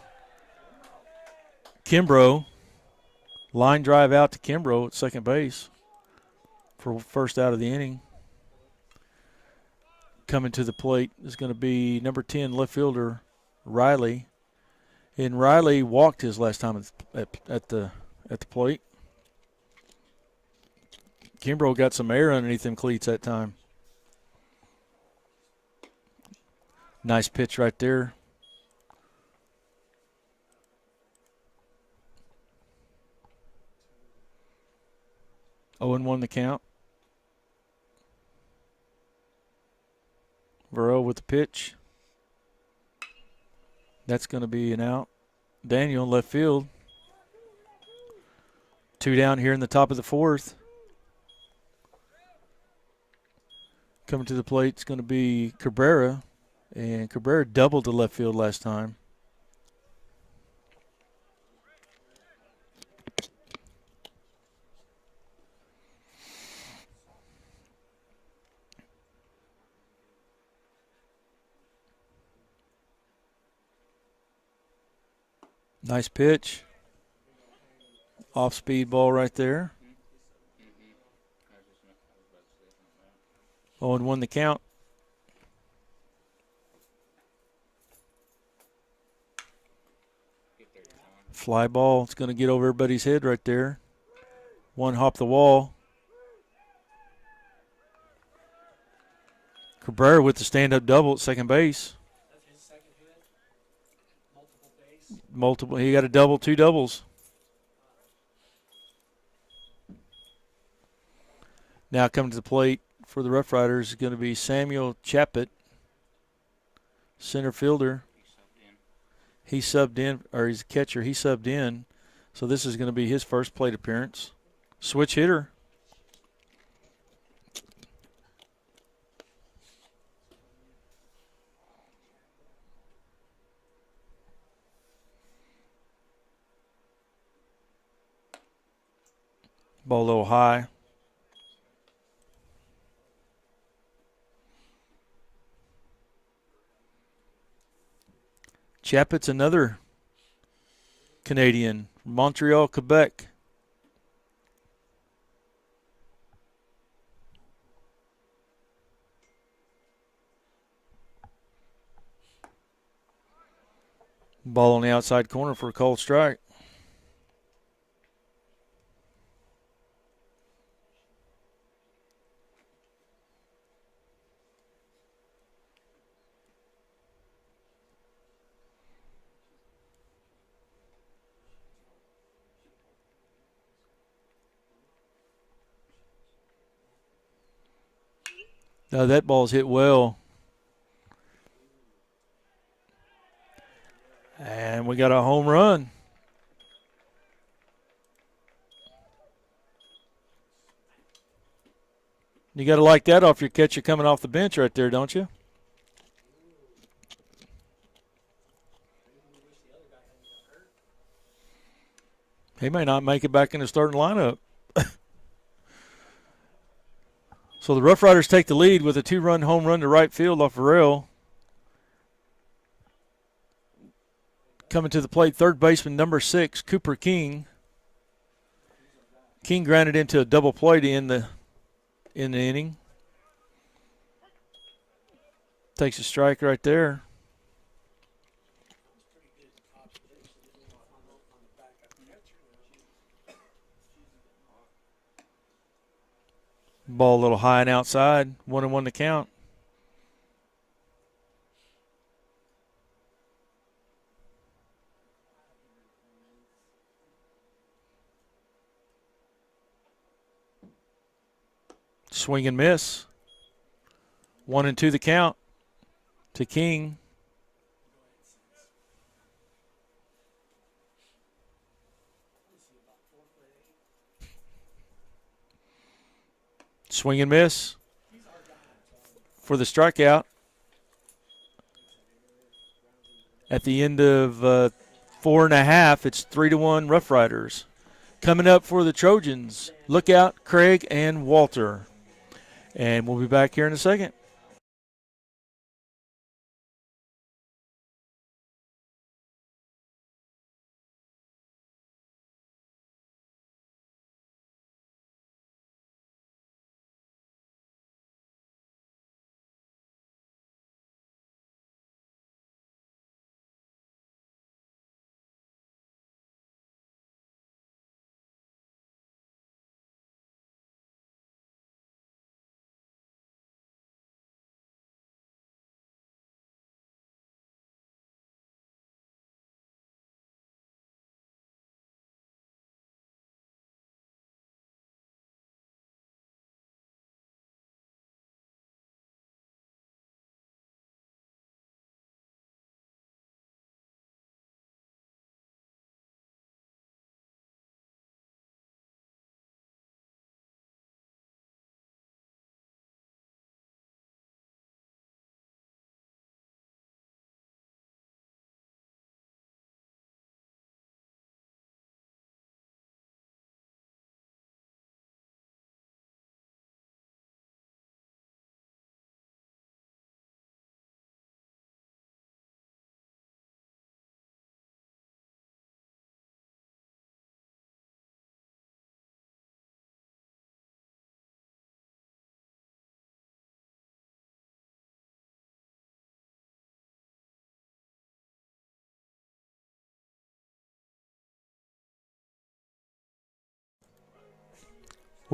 Kimbrough. Line drive out to Kimbrough at second base for first out of the inning. Coming to the plate is going to be number 10 left fielder Riley. And Riley walked his last time at the plate. Kimbrough got some air underneath them cleats that time. Nice pitch right there. Oh and 1 the count. Burrow with the pitch. That's going to be an out. Daniel in left field. 2 down here in the top of the 4th. Coming to the plate is going to be Cabrera. And Cabrera doubled to left field last time. Nice pitch. Off speed ball right there. 0 and 1 the count. Fly ball. It's going to get over everybody's head right there. 1 hop the wall. Cabrera with the stand-up double at second base. That's his second hit. Multiple base. He got a double, 2 doubles. Now coming to the plate for the Roughriders is going to be Samuel Chaput, center fielder. He subbed in, or he's a catcher. He subbed in. So this is going to be his first plate appearance. Switch hitter. Ball a little high. Chaput's another Canadian, Montreal, Quebec. Ball on the outside corner for a cold strike. Now that ball's hit well. And we got a home run. You got to like that off your catcher coming off the bench right there, don't you? He may not make it back in the starting lineup. So the Roughriders take the lead with a 2-run home run to right field off Varel. Coming to the plate, third baseman number 6, Cooper King. King grounded into a double play to end the inning. Takes a strike right there. Ball a little high and outside. 1 and 1 to count. Swing and miss. 1 and 2 the count to King. Swing and miss for the strikeout. At the end of 4.5, it's 3-1 Roughriders. Coming up for the Trojans, look out, Craig and Walter. And we'll be back here in a second.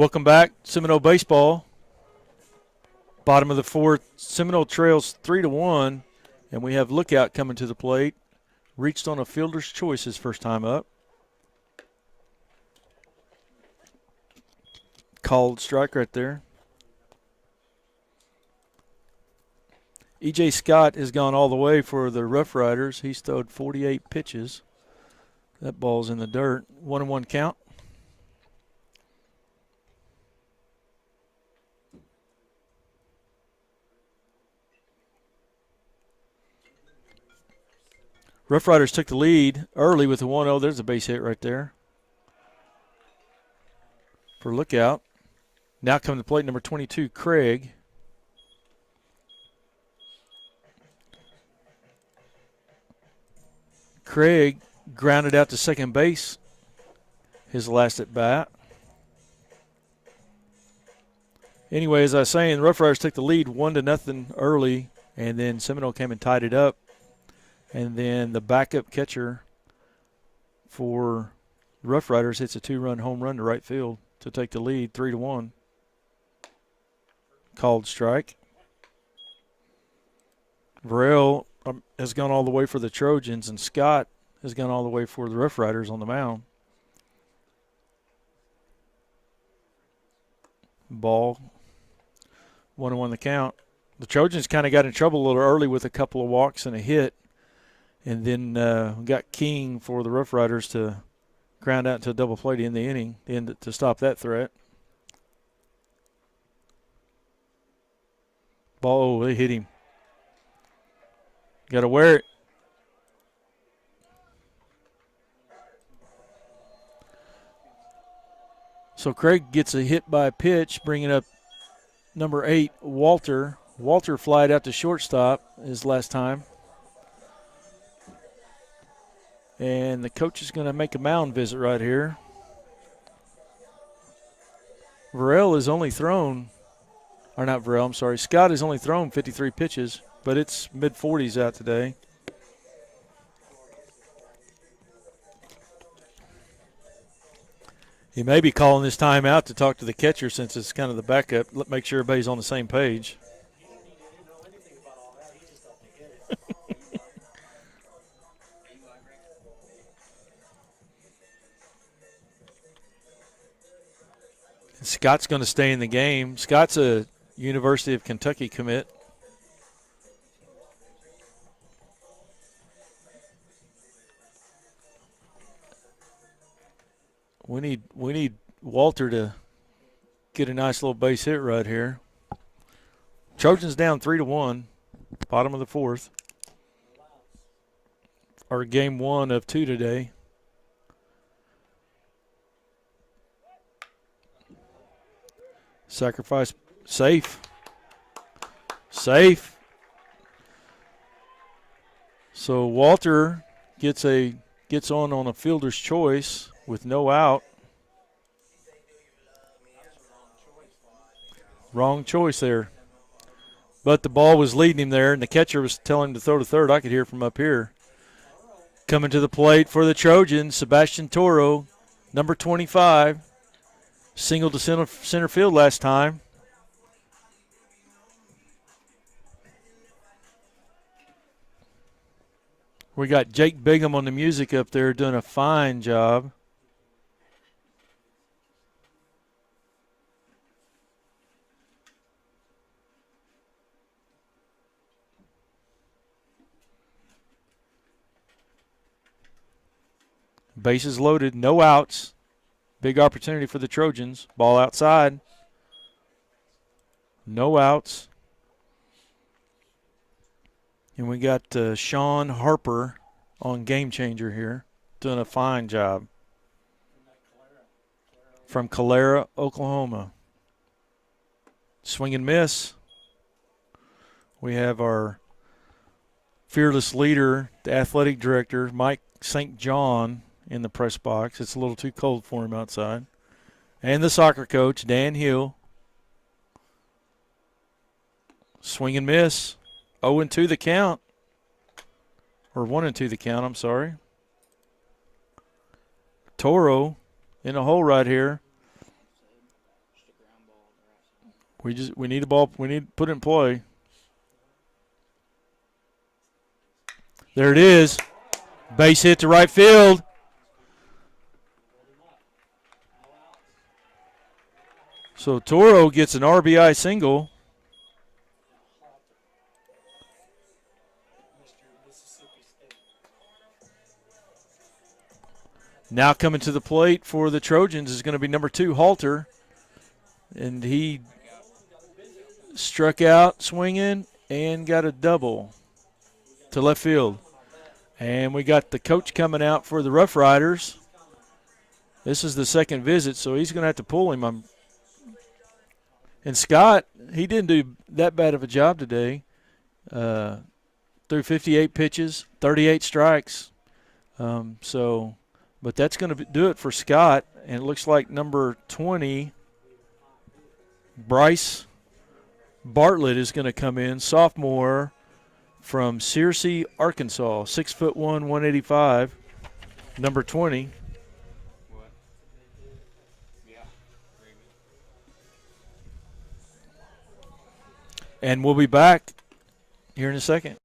Welcome back, Seminole baseball. Bottom of the fourth, Seminole trails 3-1, and we have Lookout coming to the plate. Reached on a fielder's choice his first time up. Called strike right there. E.J. Scott has gone all the way for the Roughriders. He's thrown 48 pitches. That ball's in the dirt. 1-1 count. Roughriders took the lead early with the 1-0. There's a base hit right there for Lookout. Now coming to plate, number 22, Craig. Craig grounded out to second base his last at bat. Anyway, as I was saying, the Roughriders took the lead 1-0 early, and then Seminole came and tied it up. And then the backup catcher for Roughriders hits a 2-run home run to right field to take the lead 3-1. Called strike. Varel has gone all the way for the Trojans, and Scott has gone all the way for the Roughriders on the mound. Ball. 1-1 the count. The Trojans kind of got in trouble a little early with a couple of walks and a hit. And then got King for the Roughriders to ground out to a double play to end the inning, to stop that threat. Ball, they hit him. Got to wear it. So Craig gets a hit by a pitch, bringing up number 8, Walter. Walter flied out to shortstop his last time. And the coach is going to make a mound visit right here. Varel has only thrown, or not Varel, I'm sorry. Scott has only thrown 53 pitches, but it's mid-40s out today. He may be calling this time out to talk to the catcher since it's kind of the backup. Make sure everybody's on the same page. He didn't know anything about all that. He just thought they get it. Scott's going to stay in the game. Scott's a University of Kentucky commit. We need Walter to get a nice little base hit right here. Trojans down 3-1, bottom of the fourth. Our game 1 of 2 today. Sacrifice, safe. Safe. So Walter gets on a fielder's choice with no out. Wrong choice there. But the ball was leading him there, and the catcher was telling him to throw to third. I could hear from up here. Coming to the plate for the Trojans, Sebastian Toro, number 25. Single to center field last time. We got Jake Bigham on the music up there doing a fine job. Bases loaded, no outs. Big opportunity for the Trojans. Ball outside. No outs. And we got Sean Harper on Game Changer here, doing a fine job. From Calera, Oklahoma. Swing and miss. We have our fearless leader, the athletic director, Mike St. John, in the press box. It's a little too cold for him outside. And the soccer coach, Dan Hill. Swing and miss. 0-2 the count. Or 1-2 the count, I'm sorry. Toro in a hole right here. We need the ball. We need to put it in play. There it is. Base hit to right field. So Toro gets an RBI single. Now coming to the plate for the Trojans is going to be number 2, Halter. And he struck out swinging and got a double to left field. And we got the coach coming out for the Roughriders. This is the second visit, so he's going to have to pull him. And Scott, he didn't do that bad of a job today. Threw 58 pitches, 38 strikes. But that's going to do it for Scott. And it looks like number 20, Bryce Bartlett, is going to come in, sophomore from Searcy, Arkansas, 6'1", 185, number 20. What? Yeah. And we'll be back here in a second.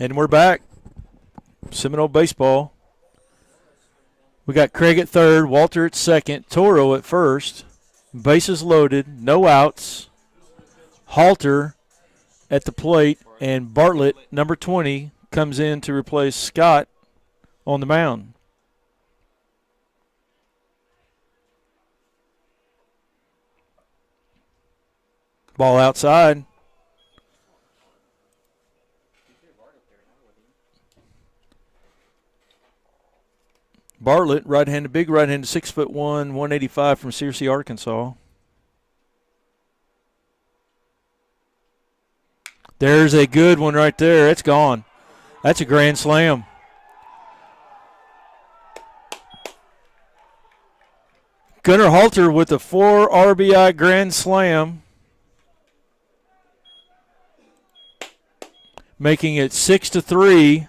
And we're back. Seminole baseball. We got Craig at third, Walter at second, Toro at first. Bases loaded, no outs. Halter at the plate, and Bartlett, number 20, comes in to replace Scott on the mound. Ball outside. Bartlett, right-handed, big right-handed, 6'1", 185 from Searcy, Arkansas. There's a good one right there. It's gone. That's a grand slam. Gunnar Halter with a 4 RBI grand slam, making it 6-3.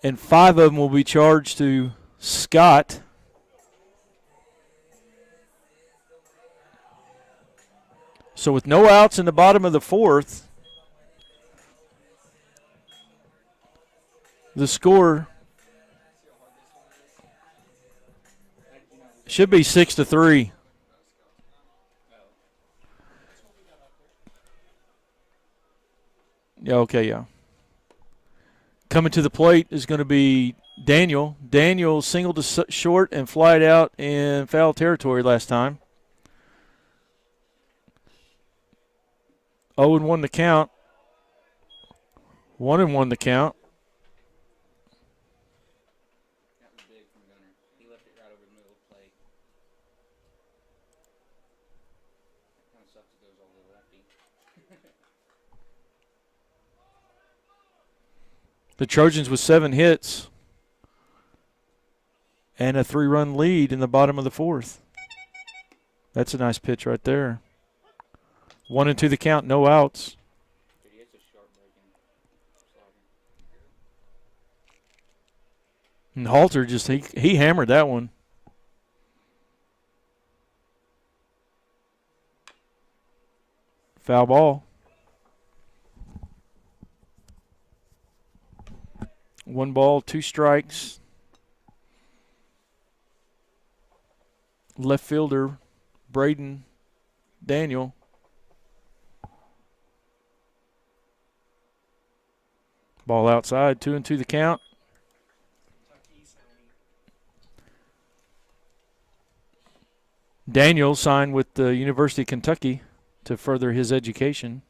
And 5 of them will be charged to Scott. So with no outs in the bottom of the 4th, the score should be 6-3. Yeah, okay, yeah. Coming to the plate is going to be Daniel. Daniel singled to short and flied out in foul territory last time. 0-1 the count. 1-1 the count. That was big from Gunner. He left it right over the middle of the plate. That kind of sucks it goes all the lefty. The Trojans with 7 hits and a 3-run lead in the bottom of the 4th. That's a nice pitch right there. 1-2 the count, no outs. Dude, he hits a sharp breaking slider. And Halter just, he hammered that one. Foul ball. 1 ball, 2 strikes. Left fielder, Braden Daniel. Ball outside, 2-2 the count. Daniel signed with the University of Kentucky to further his education.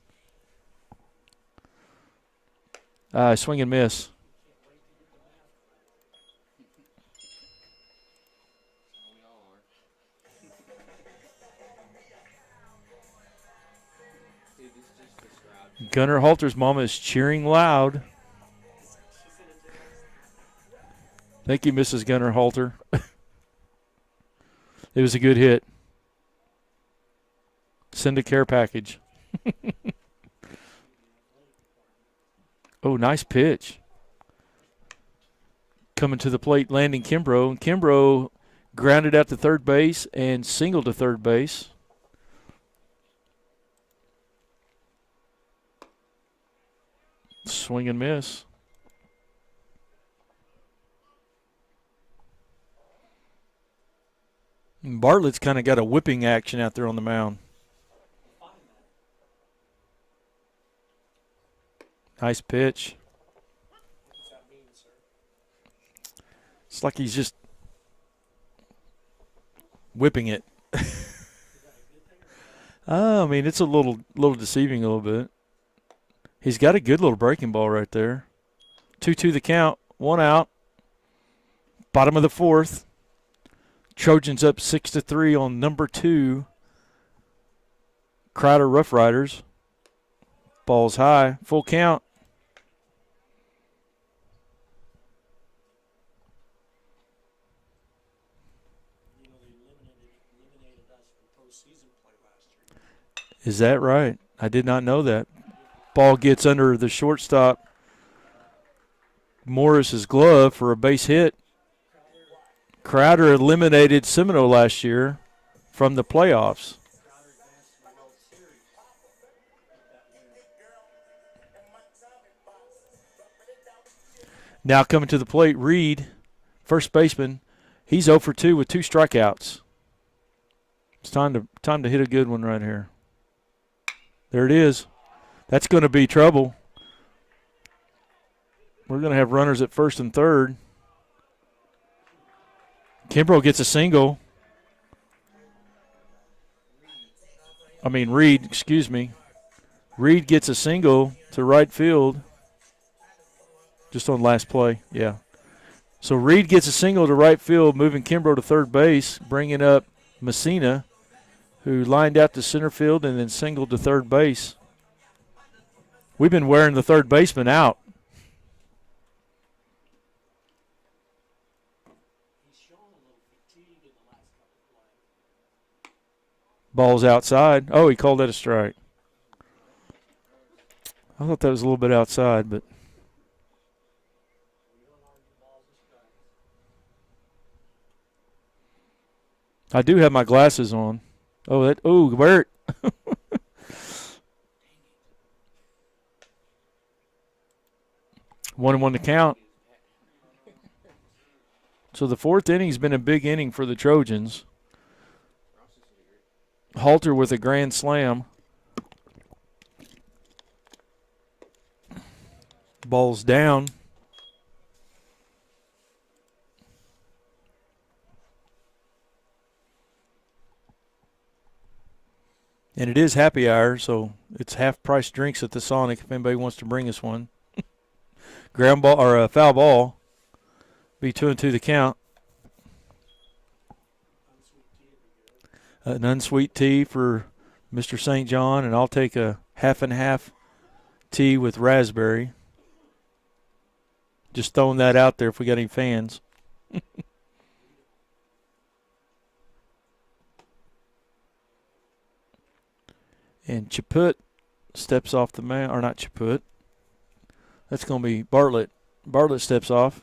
Swing and miss. We all are. Dude, this just describes. Gunnar Halter's mama is cheering loud. Thank you, Mrs. Gunnar Halter. It was a good hit. Send a care package. Oh, nice pitch. Coming to the plate, landing Kimbrough. And Kimbrough grounded out to third base and singled to third base. Swing and miss. And Bartlett's kind of got a whipping action out there on the mound. Nice pitch. What's that mean, sir? It's like he's just whipping it. I mean, it's a little deceiving a little bit. He's got a good little breaking ball right there. 2-2 the count, 1 out. Bottom of the 4th. Trojans up 6-3 on number 2. Crowder Roughriders. Ball's high, full count. You know, they eliminated us from postseason play last year. Is that right? I did not know that. Ball gets under the shortstop Morris's glove for a base hit. Crowder eliminated Seminole last year from the playoffs. Crowder advanced to the World Series with that win. Now coming to the plate, Reed, first baseman. He's 0 for 2 with 2 strikeouts. It's time to hit a good one right here. There it is. That's going to be trouble. We're going to have runners at first and third. Kimbrough gets a single. Reed, excuse me. Reed gets a single to right field. Just on last play, yeah. So Reed gets a single to right field, moving Kimbrough to third base, bringing up Messina, who lined out to center field and then singled to third base. We've been wearing the third baseman out. He's shown a little fatigue in the last couple of plays. Ball's outside. Oh, he called that a strike. I thought that was a little bit outside, but We don't argue balls and strikes. I do have my glasses on. Oh, Bert. 1-1 to count. So the 4th inning's been a big inning for the Trojans. Halter with a grand slam. Ball's down. And it is happy hour, so it's half-price drinks at the Sonic if anybody wants to bring us one. Ground ball or a foul ball. Be 2-2 the count. An unsweet tea for Mr. St. John, and I'll take a half and half tea with raspberry. Just throwing that out there if we got any fans. And Chaput steps off the mound, or not Chaput. That's going to be Bartlett. Bartlett steps off.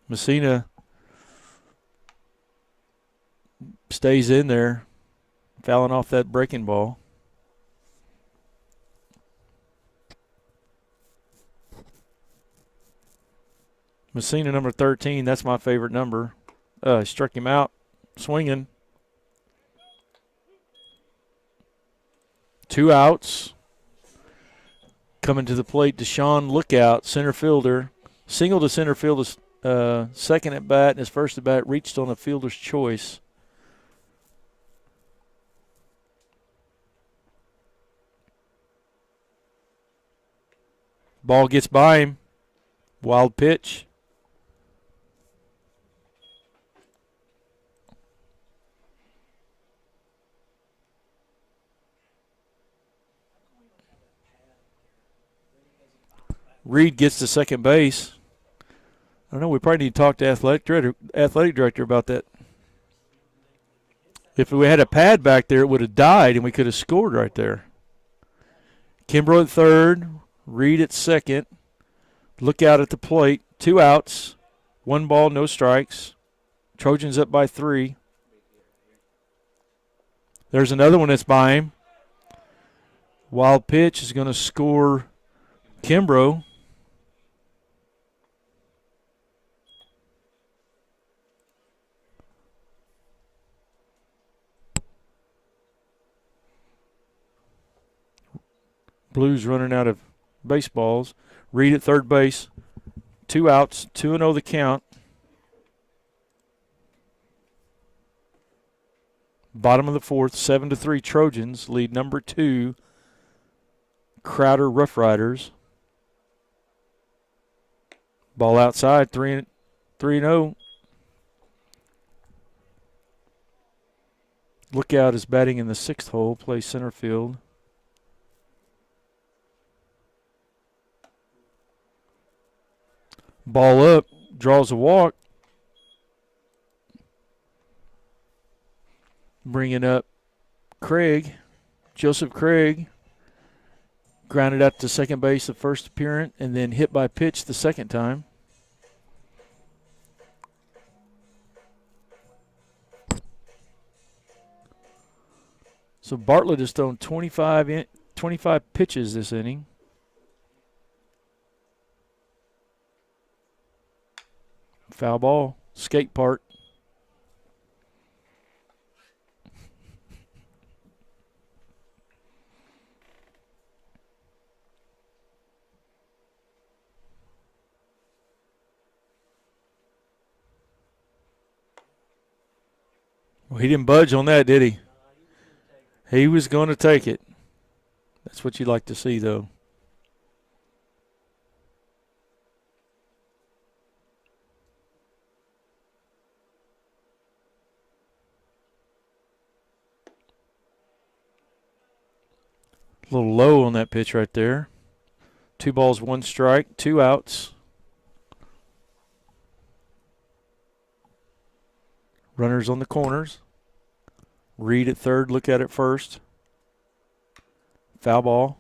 Messina stays in there, fouling off that breaking ball. Messina, number 13. That's my favorite number. Struck him out, swinging. 2 outs. Coming to the plate, Deshaun Lookout, center fielder. Single to center field his second at bat, and his first at bat reached on a fielder's choice. Ball gets by him. Wild pitch. Reed gets to second base. I don't know. We probably need to talk to athletic director about that. If we had a pad back there, it would have died, and we could have scored right there. Kimbrough at third. Reed at second. Lookout at the plate. 2 outs. 1 ball, no strikes. Trojans up by 3. There's another one that's by him. Wild pitch is going to score Kimbrough. Blues running out of baseballs. Reed at third base. 2 outs, 2-0 the count. Bottom of the fourth, 7-3 Trojans lead number 2, Crowder Roughriders. Ball outside, 3-0. Lookout is batting in the 6th hole, plays center field. Ball up, draws a walk. Bringing up Joseph Craig. Grounded out to second base the first appearance and then hit by pitch the second time. So Bartlett has thrown 25 pitches this inning. Foul ball, skate park. Well, he didn't budge on that, did he? He was going to take it. That's what you'd like to see, though. A little low on that pitch right there. 2 balls, 1 strike, 2 outs. Runners on the corners. Reed at third, look at it first. Foul ball.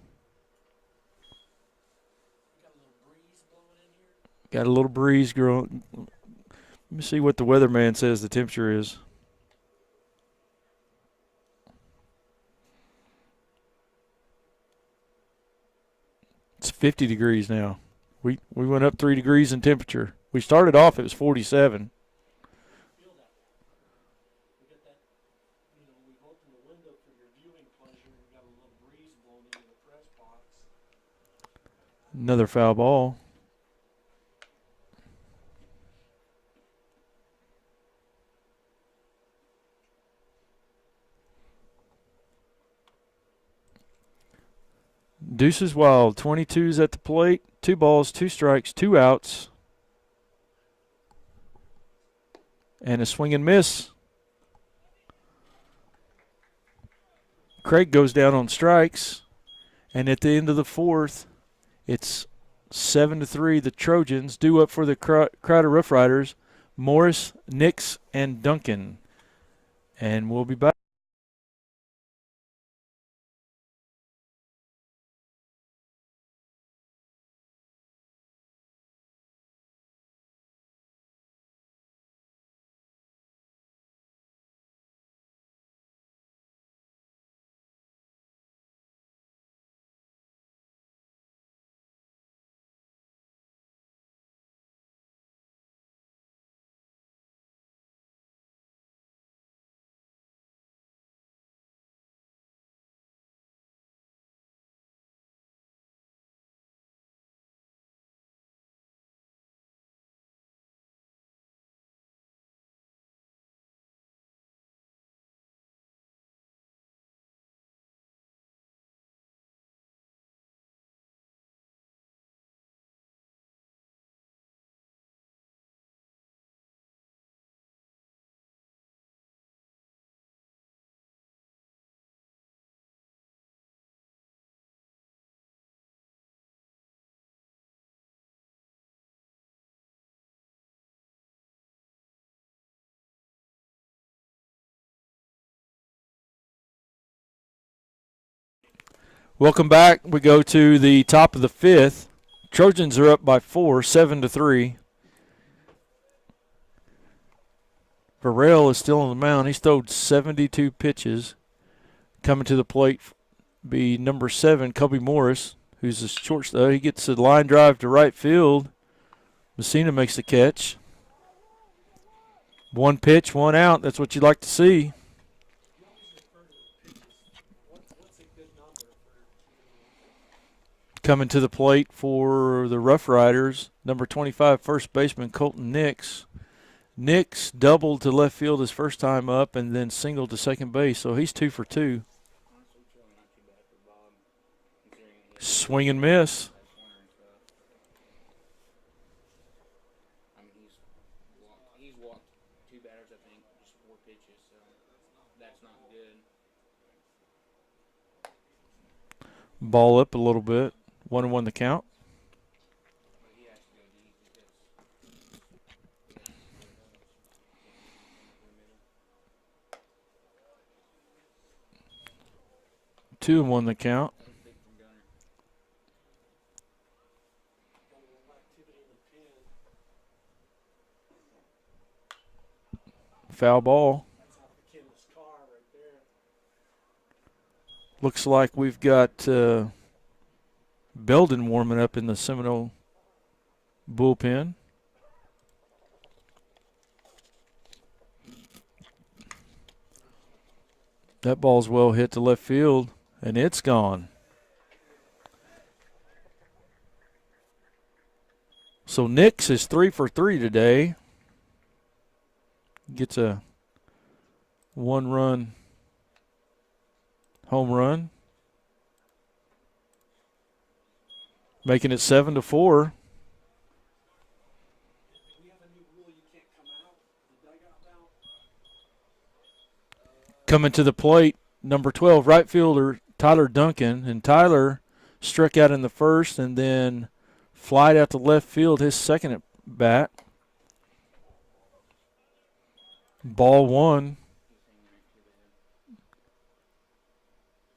Got a little breeze growing. Let me see what the weatherman says the temperature is. It's 50 degrees now. We went up 3 degrees in temperature. We started off, it was 47. Another foul ball. Deuces Wild, 22's at the plate. 2 balls, 2 strikes, 2 outs. And a swing and miss. Craig goes down on strikes. And at the end of the fourth, it's 7-3. The Trojans due up for the Crowder Roughriders. Morris, Nix, and Duncan. And we'll be back. Welcome back. We go to the top of the fifth. Trojans are up by 4, 7-3. Varel is still on the mound. He's thrown 72 pitches. Coming to the plate be number 7, Kobe Morris, who's a shortstop. He gets a line drive to right field. Messina makes the catch. 1 pitch, 1 out. That's what you like to see. You always refer to the pitches. What's a good number for Coming to the plate for the Roughriders, number 25, first baseman Colton Nix. Nix doubled to left field his first time up and then singled to second base, so he's 2 for 2. Swing and miss. I mean, he's walked 2 batters, I think, just 4 pitches, so that's not good. Ball up a little bit. 1-1 the count. But he has to go deep because 2-1 the count. that was big from Gunner. got a little activity in the pen? Foul ball. That's off McKenna's car right there. Looks like we've got Belden warming up in the Seminole bullpen. That ball's well hit to left field, and it's gone. So Nix is 3 for 3 today. Gets a 1-run home run, making it 7-4. Do we have a new rule you can't come out of the dugout now? Coming to the plate, number 12, right fielder Tyler Duncan. And Tyler struck out in the first and then flied out to left field his second at bat. Ball 1.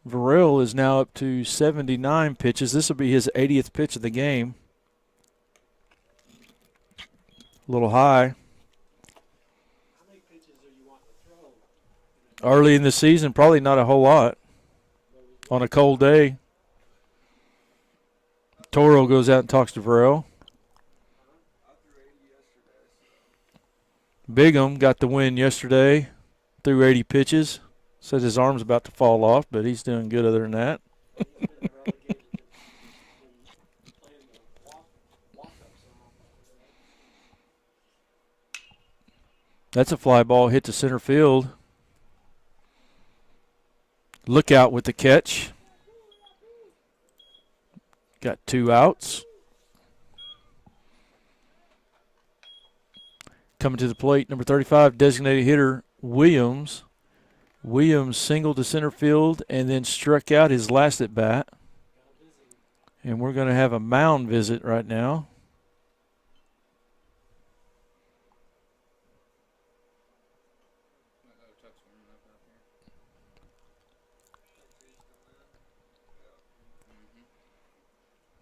Varel is now up to 79 pitches. This will be his 80th pitch of the game. A little high. How many pitches are you wanting to throw? Early in the season, probably not a whole lot. On a cold day. Toro goes out and talks to Varel. Bigham got the win yesterday. Threw 80 pitches. Says his arm's about to fall off, but he's doing good other than that. He's been relegated to playing the walk-up song. That's a fly ball hit to center field. Look out with the catch. Got 2 outs. Coming to the plate, number 35, designated hitter Williams. Williams singled to center field and then struck out his last at bat. And we're going to have a mound visit right now.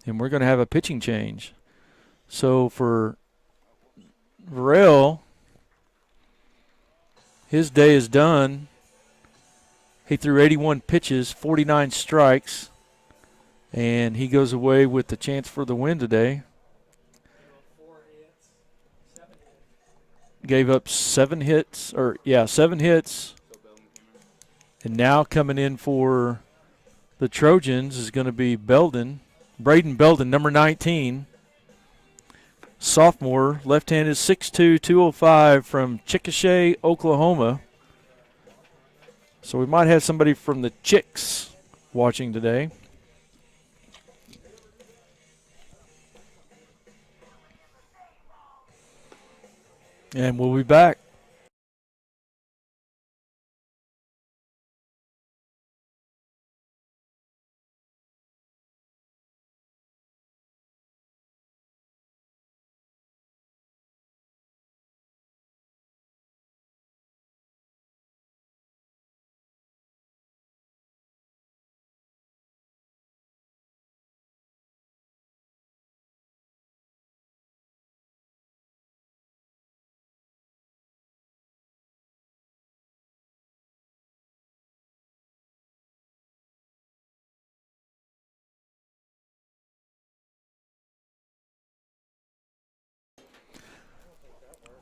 And we're going to have a pitching change. So for Varel, his day is done. He threw 81 pitches, 49 strikes, and he goes away with the chance for the win today. 4 hits, 7 hits. Gave up 7 hits, 7 hits. And now coming in for the Trojans is going to be Braden Belden, number 19. Sophomore, left-handed, 6'2", 205 from Chickasha, Oklahoma. So we might have somebody from the Chicks watching today. And we'll be back.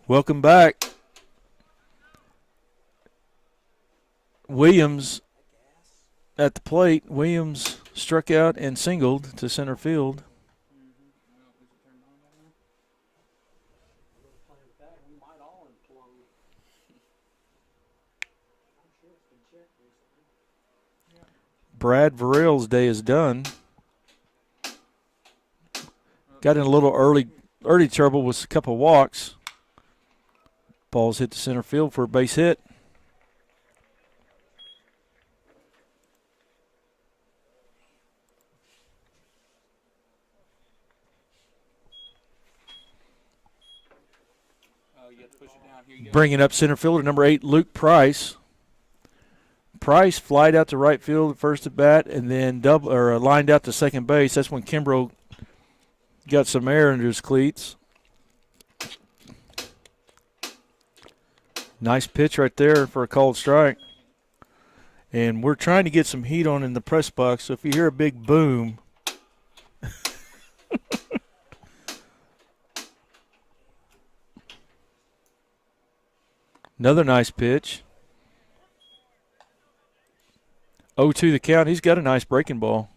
Welcome back. Williams at the plate. Williams struck out and singled to center field. Playing with that, we might all implode. I'm sure it's been checked recently. Brad Varell's day is done. Got in a little early trouble with a couple walks. Ball's hit the center field for a base hit. You have to push it down. Here you go. Bringing up center fielder number 8, Luke Price. Price flied out to right field at first at bat and then lined out to second base. That's when Kimbrough got some air under his cleats. Nice pitch right there for a called strike. And we're trying to get some heat on in the press box, so if you hear a big boom, another nice pitch. 0-2 the count. He's got a nice breaking ball.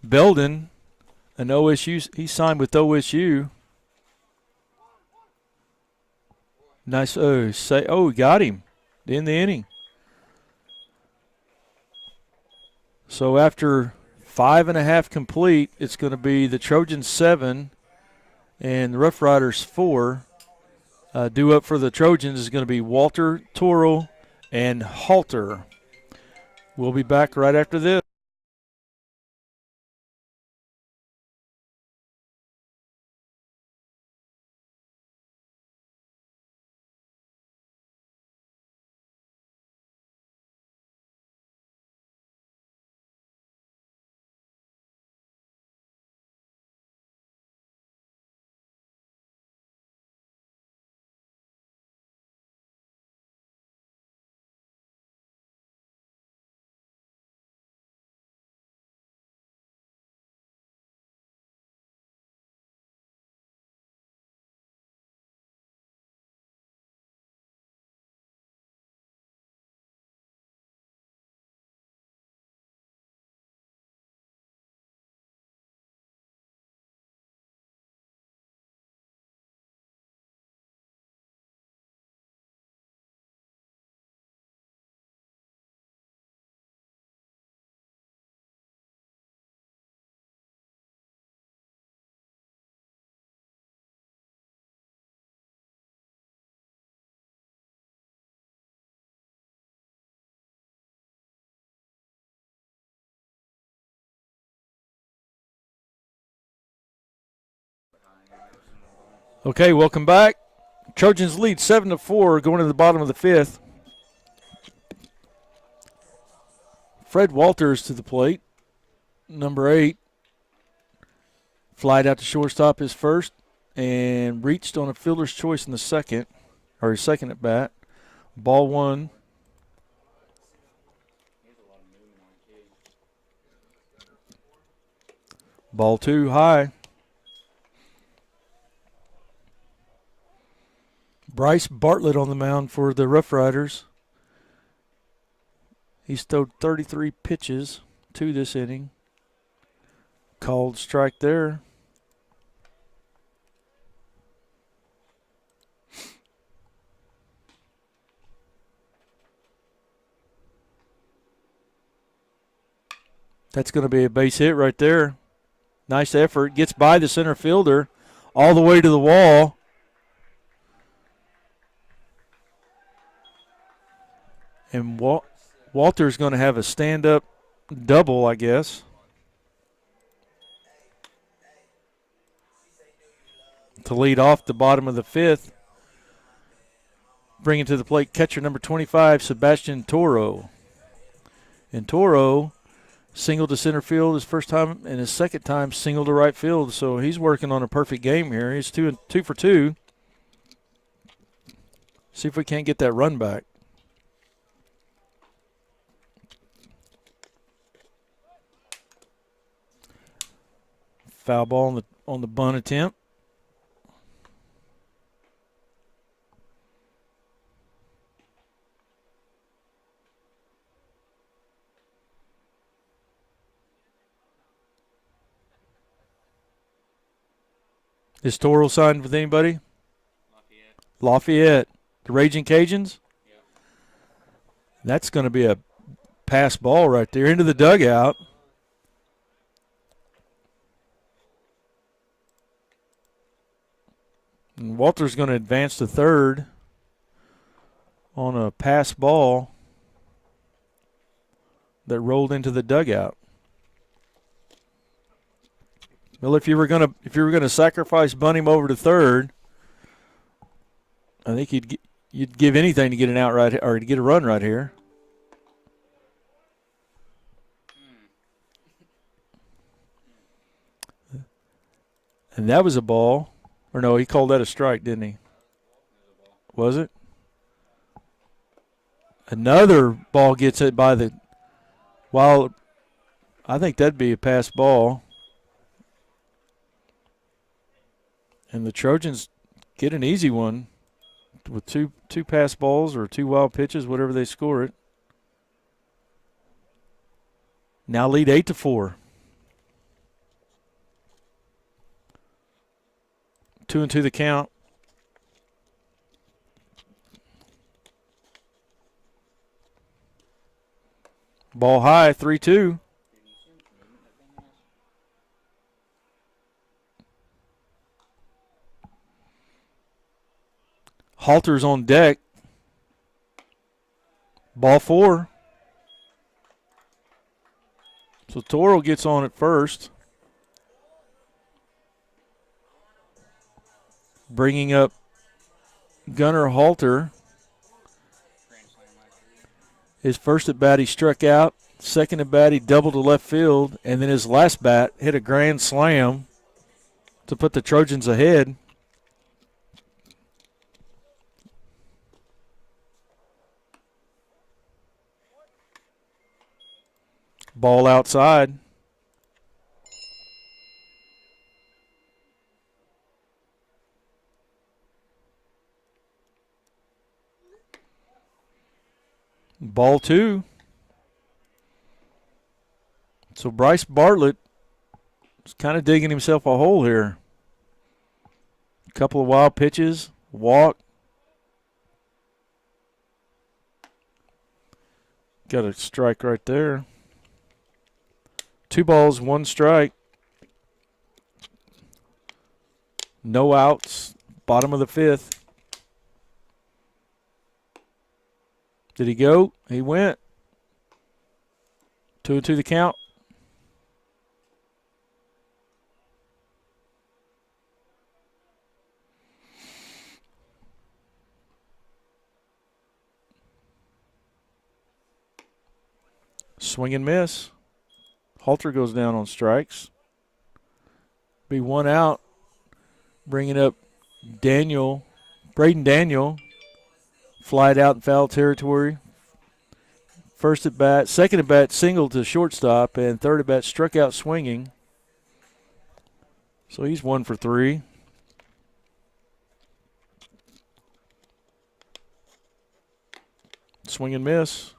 Belden, an OSU. He signed with OSU. Nice. We got him in the inning. So after 5.5 complete, it's going to be the Trojans 7 and the Roughriders 4. Due up for the Trojans is going to be Walter, Toro, and Halter. We'll be back right after this. Okay, welcome back. Trojans lead 7-4 going to the bottom of the 5th. Fred Walters to the plate, number 8. Flied out to shortstop his first and reached on a fielder's choice in the second, or his second at bat. Ball 1. Ball 2 high. Bryce Bartlett on the mound for the Roughriders. He's thrown 33 pitches to this inning. Called strike there. That's going to be a base hit right there. Nice effort. Gets by the center fielder all the way to the wall. And Walter's going to have a stand-up double, I guess. To lead off the bottom of the 5th. Bringing to the plate catcher number 25, Sebastian Toro. And Toro singled to center field his first time, and his second time singled to right field. So he's working on a perfect game here. He's 2 for 2. See if we can't get that run back. Foul ball on the bunt attempt. Is Toro signed with anybody? Lafayette. The Raging Cajuns? Yep. That's going to be a pass ball right there into the dugout. And Walter's going to advance to third on a pass ball that rolled into the dugout. Well, if you were gonna sacrifice bunt him over to third, I think you'd give anything to get an out right or to get a run right here. And that was a ball. Or no, he called that a strike, didn't he? Was it? Another ball gets hit by the wild. I think that'd be a pass ball. And the Trojans get an easy one with two pass balls or two wild pitches, whatever they score it. Now lead 8-4. 2-2 the count. Ball high, 3-2. Halters on deck. Ball 4. So Toro gets on at first. Bringing up Gunnar Halter. His first at bat he struck out. Second at bat he doubled to left field. And then his last bat hit a grand slam to put the Trojans ahead. Ball outside. Ball 2. So Bryce Bartlett is kind of digging himself a hole here. A couple of wild pitches, walk. Got a strike right there. 2 balls, 1 strike. No outs. Bottom of the 5th. Did he go? He went. 2-2 the count. Swing and miss. Halter goes down on strikes. Be 1 out. Bringing up Braden Daniel. Flied out in foul territory. First at bat, second at bat, single to shortstop, and third at bat struck out swinging. So he's 1 for 3. Swing and miss.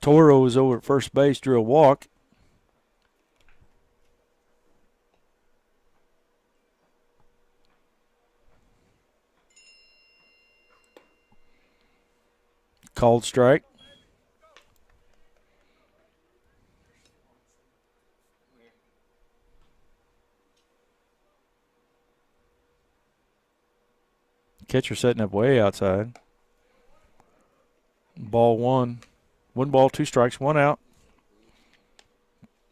Toro was over at first base, drew a walk. Called strike. Catcher setting up way outside. Ball 1. 1 ball, 2 strikes, 1 out.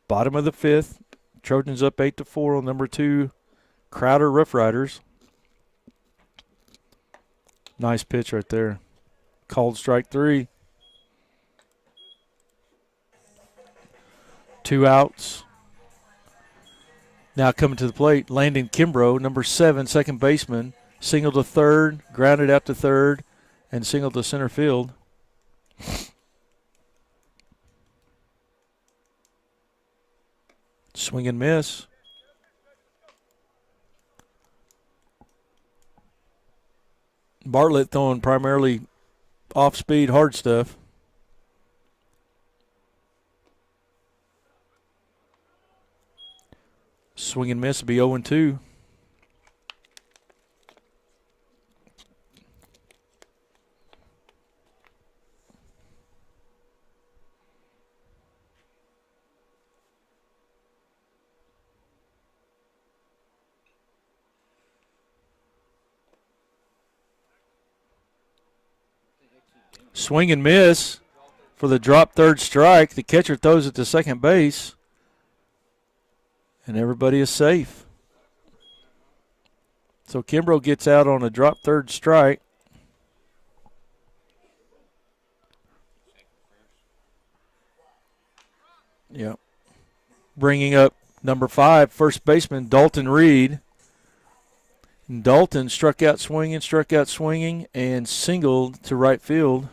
Bottom of the 5th. Trojans up 8-4 on number 2, Crowder Roughriders. Nice pitch right there. Called strike 3. 2 outs. Now coming to the plate, Landon Kimbrough, number 7, second baseman. Single to third, grounded out to third, and single to center field. Swing and miss. Bartlett throwing primarily off-speed hard stuff. Swing and miss will be 0-2. Swing and miss for the drop third strike. The catcher throws it to second base. And everybody is safe. So Kimbrough gets out on a drop third strike. Yep. Bringing up number 5, first baseman Dalton Reed. And Dalton struck out swinging, and singled to right field.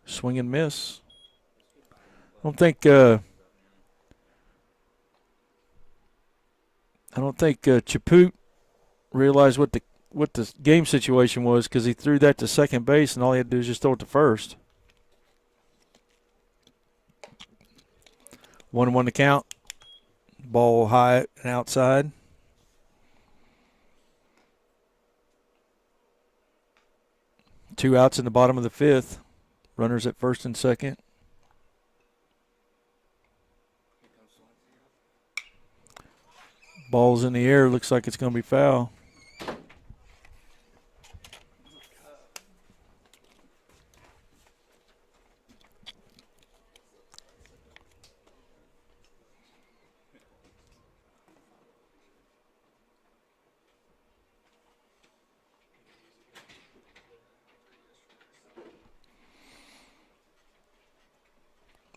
Swing and miss. I don't think Chaput realized what the game situation was, because he threw that to second base, and all he had to do was just throw it to first. 1-1 to count. Ball high and outside. Two outs in the bottom of the fifth. Runners at first and second. Ball's in the air. Looks like it's going to be foul.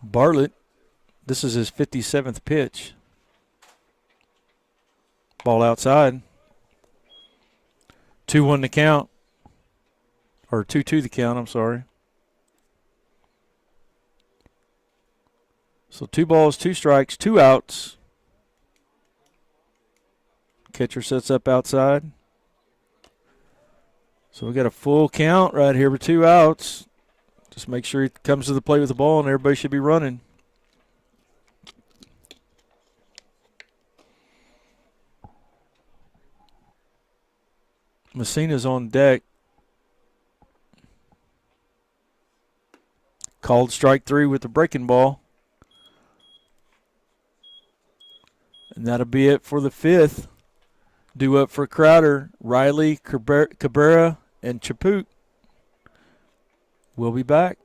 Bartlett, this is his 57th pitch. Ball outside. 2-1 the count. Or 2-2 the count, I'm sorry. So 2 balls, 2 strikes, 2 outs. Catcher sets up outside. So we got a full count right here with 2 outs. Just make sure he comes to the plate with the ball, and everybody should be running. Messina's on deck. Called strike 3 with the breaking ball. And that'll be it for the 5th. Due up for Crowder, Riley, Cabrera, and Chaput. We'll be back.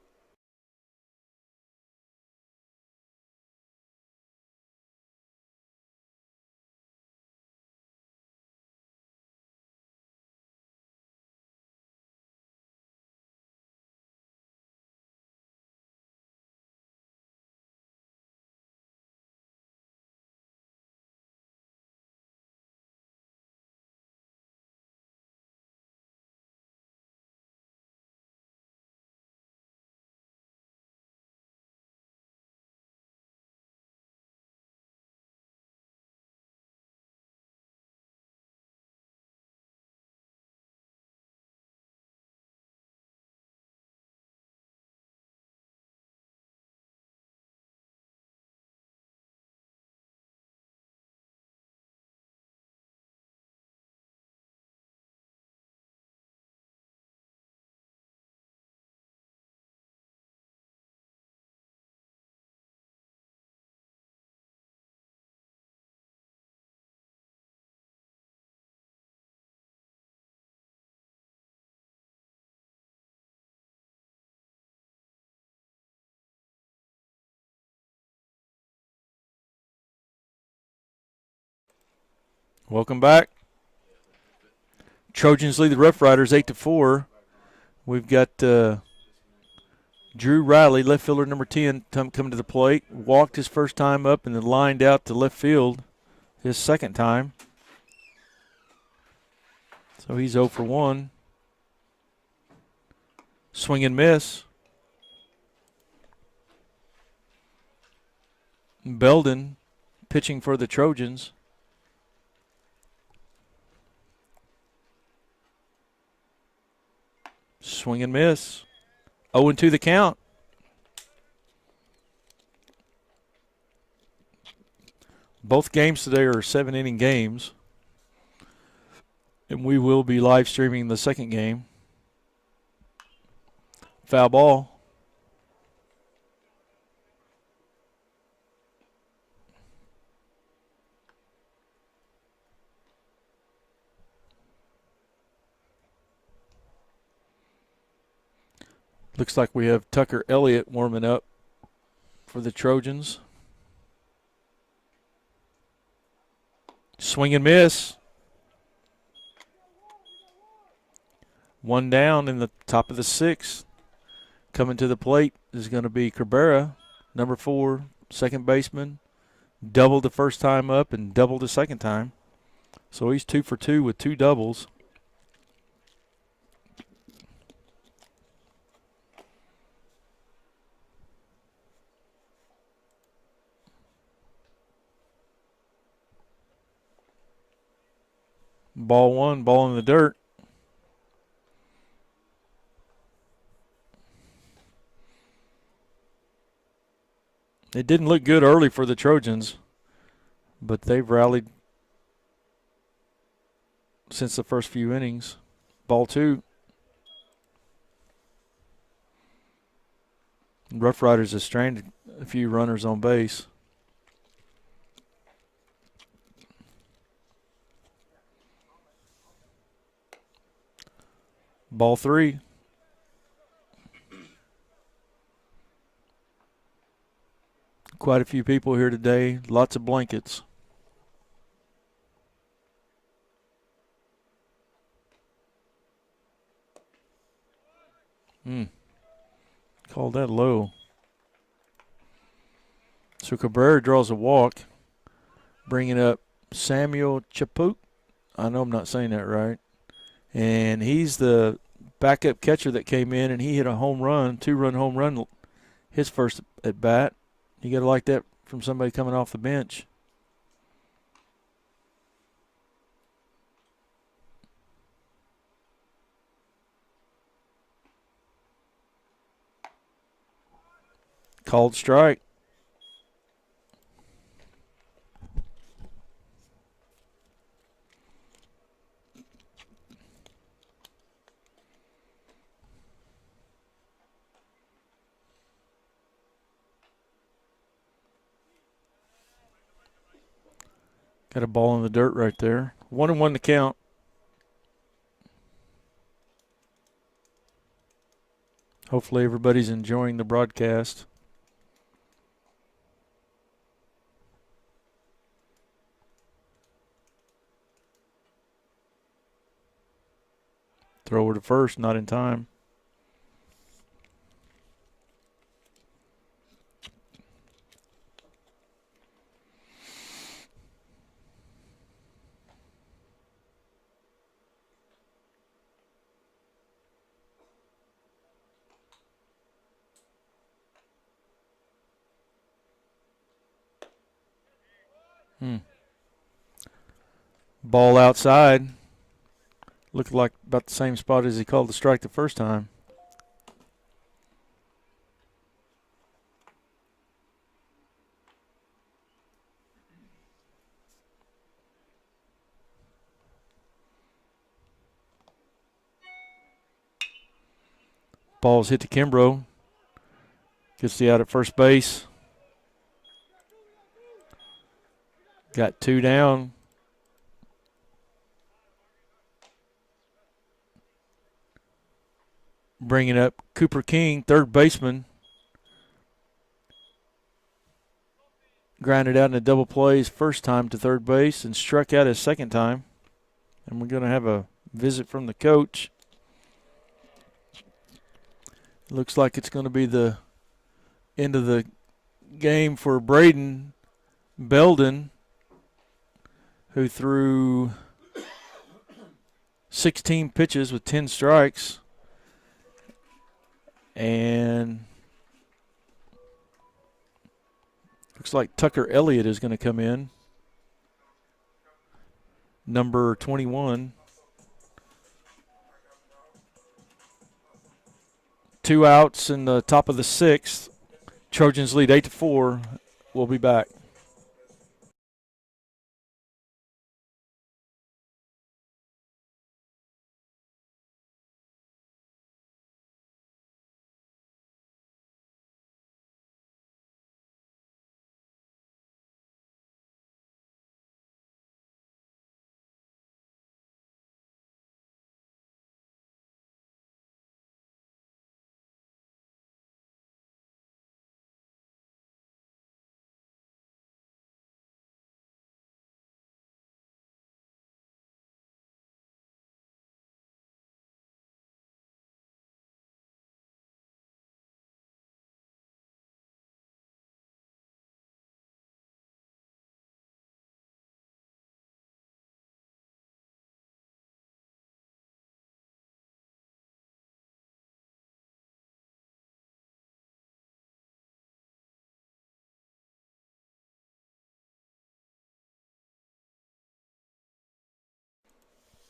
Welcome back. Trojans lead the Roughriders 8-4. We've got Drew Riley, left fielder number 10, come to the plate. Walked his first time up and then lined out to left field his second time. So he's 0 for 1. Swing and miss. Belden pitching for the Trojans. Swing and miss. 0-2 the count. Both games today are 7-inning games. And we will be live streaming the second game. Foul ball. Looks like we have Tucker Elliott warming up for the Trojans. Swing and miss. One down in the top of the sixth. Coming to the plate is going to be Cabrera, number 4, second baseman. Doubled the first time up and doubled the second time. So he's 2 for 2 with 2 doubles. Ball 1, ball in the dirt. It didn't look good early for the Trojans, but they've rallied since the first few innings. Ball 2. Roughriders have stranded a few runners on base. Ball 3. Quite a few people here today. Lots of blankets. Called that low. So Cabrera draws a walk, bringing up Samuel Chaput. I know I'm not saying that right. And he's the backup catcher that came in, and he hit a home run, 2-run home run, his first at bat. You got to like that from somebody coming off the bench. Called strike. Got a ball in the dirt right there. 1-1 to count. Hopefully everybody's enjoying the broadcast. Throw her to first, not in time. Ball outside. Looked like about the same spot as he called the strike the first time. Ball's hit to Kimbrough. Gets the out at first base. Got 2 down. Bringing up Cooper King, third baseman. Grounded out in a double play his first time to third base and struck out his second time. And we're going to have a visit from the coach. Looks like it's going to be the end of the game for Braden Belden, who threw 16 pitches with 10 strikes. And looks like Tucker Elliott is going to come in, number 21. 2 outs in the top of the 6th. Trojans lead 8-4. We'll be back.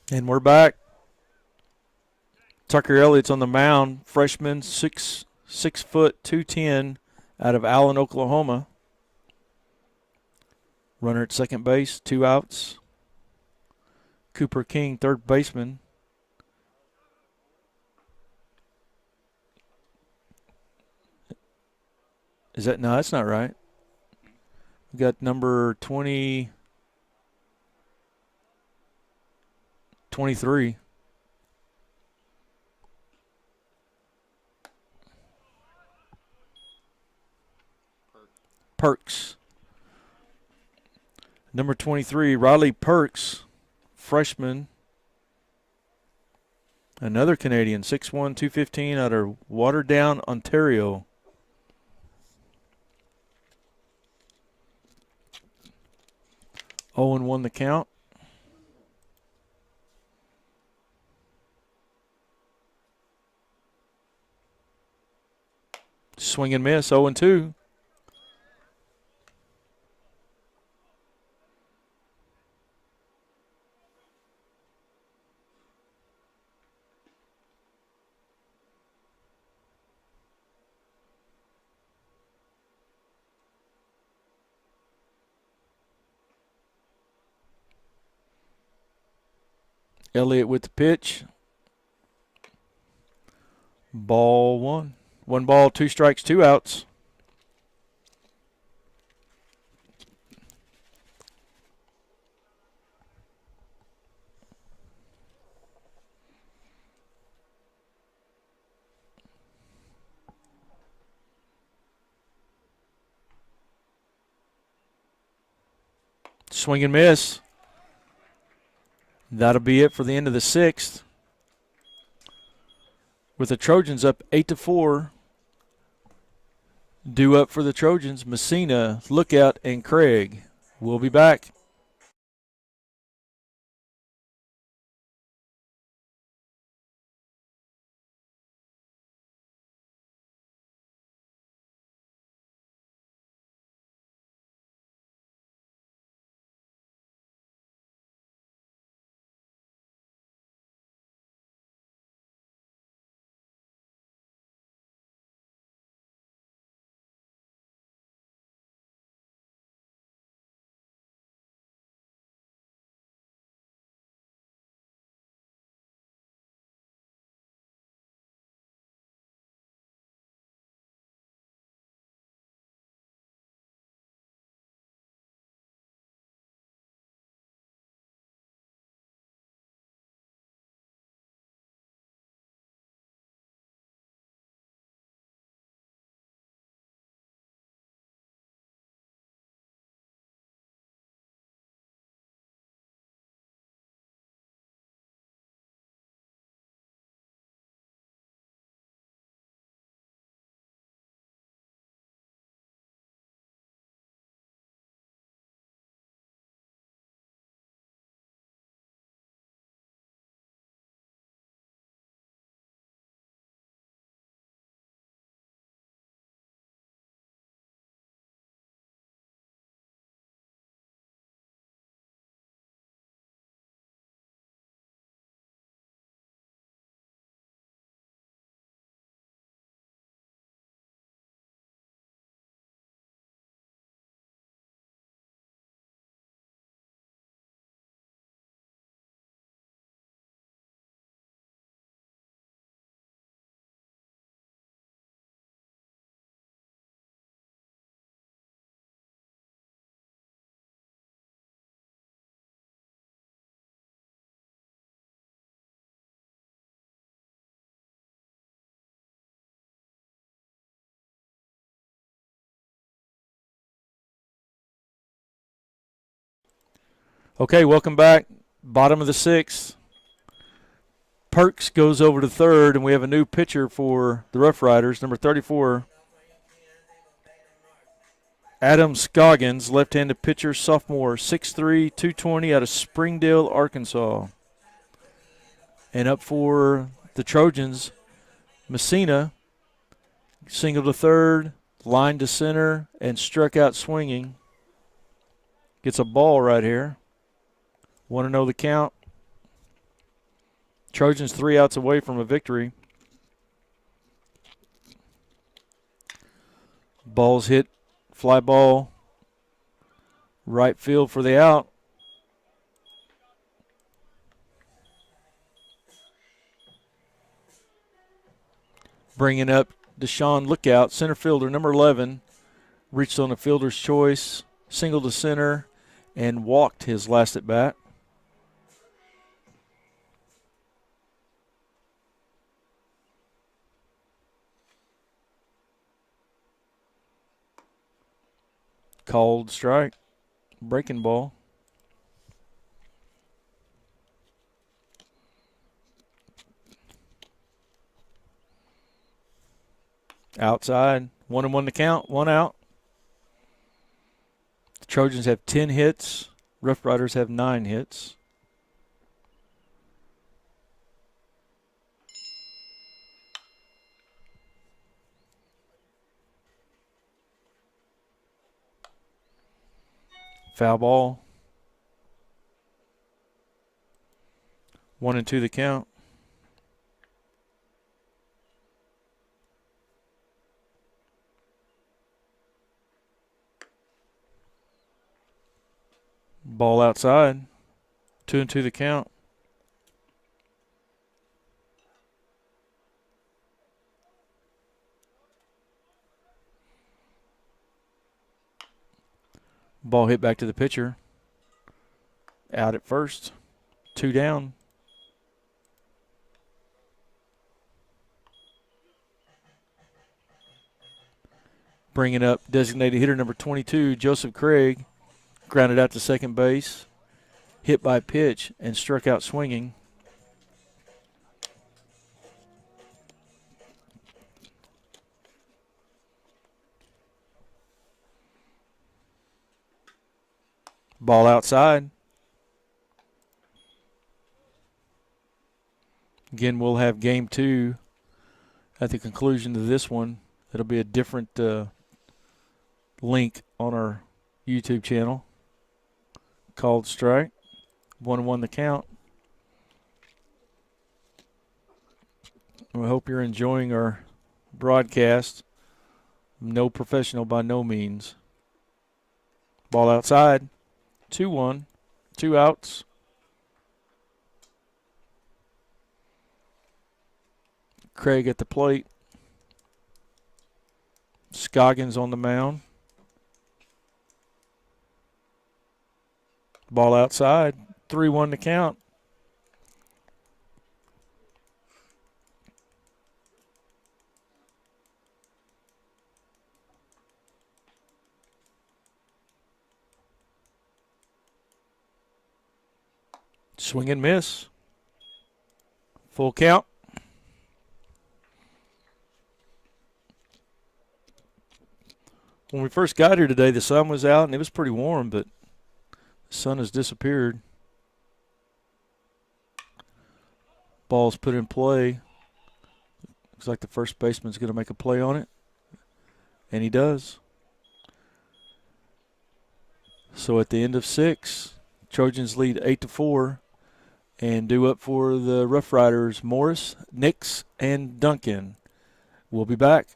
And we're back. Tucker Elliott's on the mound, freshman, 6', 210, out of Allen, Oklahoma. Runner at second base, 2 outs. Cooper King, third baseman. No, that's not right. We got number 23. Perks. Number 23, Riley Perks, freshman. Another Canadian, 6'1", 215, out of Waterdown, Ontario. Oh and 1 the count. Swing and miss, 0 and 2. Elliott with the pitch. Ball 1. 1 ball, 2 strikes, 2 outs. Swing and miss. That'll be it for the end of the 6th. With the Trojans up 8-4. Due up for the Trojans, Messina, Lookout, and Craig. We'll be back. Okay, welcome back. Bottom of the sixth. Perks goes over to third, and we have a new pitcher for the Roughriders, number 34. Adam Scoggins, left-handed pitcher, sophomore, 6'3", 220 out of Springdale, Arkansas. And up for the Trojans, Messina, single to third, line to center, and struck out swinging. Gets a ball right here. Want to know the count? Trojans 3 outs away from a victory. Ball's hit, fly ball, right field for the out. Bringing up Deshaun Lookout, center fielder, number 11. Reached on a fielder's choice, single to center, and walked his last at bat. Called strike, breaking ball. Outside, 1-1 to count, 1 out. The Trojans have 10 hits. Roughriders have 9 hits. Foul ball. 1-2 the count. Ball outside. 2-2 the count. Ball hit back to the pitcher. Out at first. 2 down. Bringing up designated hitter number 22, Joseph Craig. Grounded out to second base. Hit by pitch and struck out swinging. Ball outside. Again, we'll have game 2 at the conclusion of this one. It'll be a different link on our YouTube channel. Called strike. 1-1 the count. We hope you're enjoying our broadcast. No professional by no means. Ball outside. 2-1. 2 outs. Craig at the plate. Scoggins on the mound. Ball outside. 3-1 to count. Swing and miss. Full count. When we first got here today, the sun was out and it was pretty warm, but the sun has disappeared. Ball's put in play. Looks like the first baseman's going to make a play on it, and he does. So at the end of 6, Trojans lead 8-4 and due up for the Roughriders, Morris, Nix, and Duncan. We'll be back.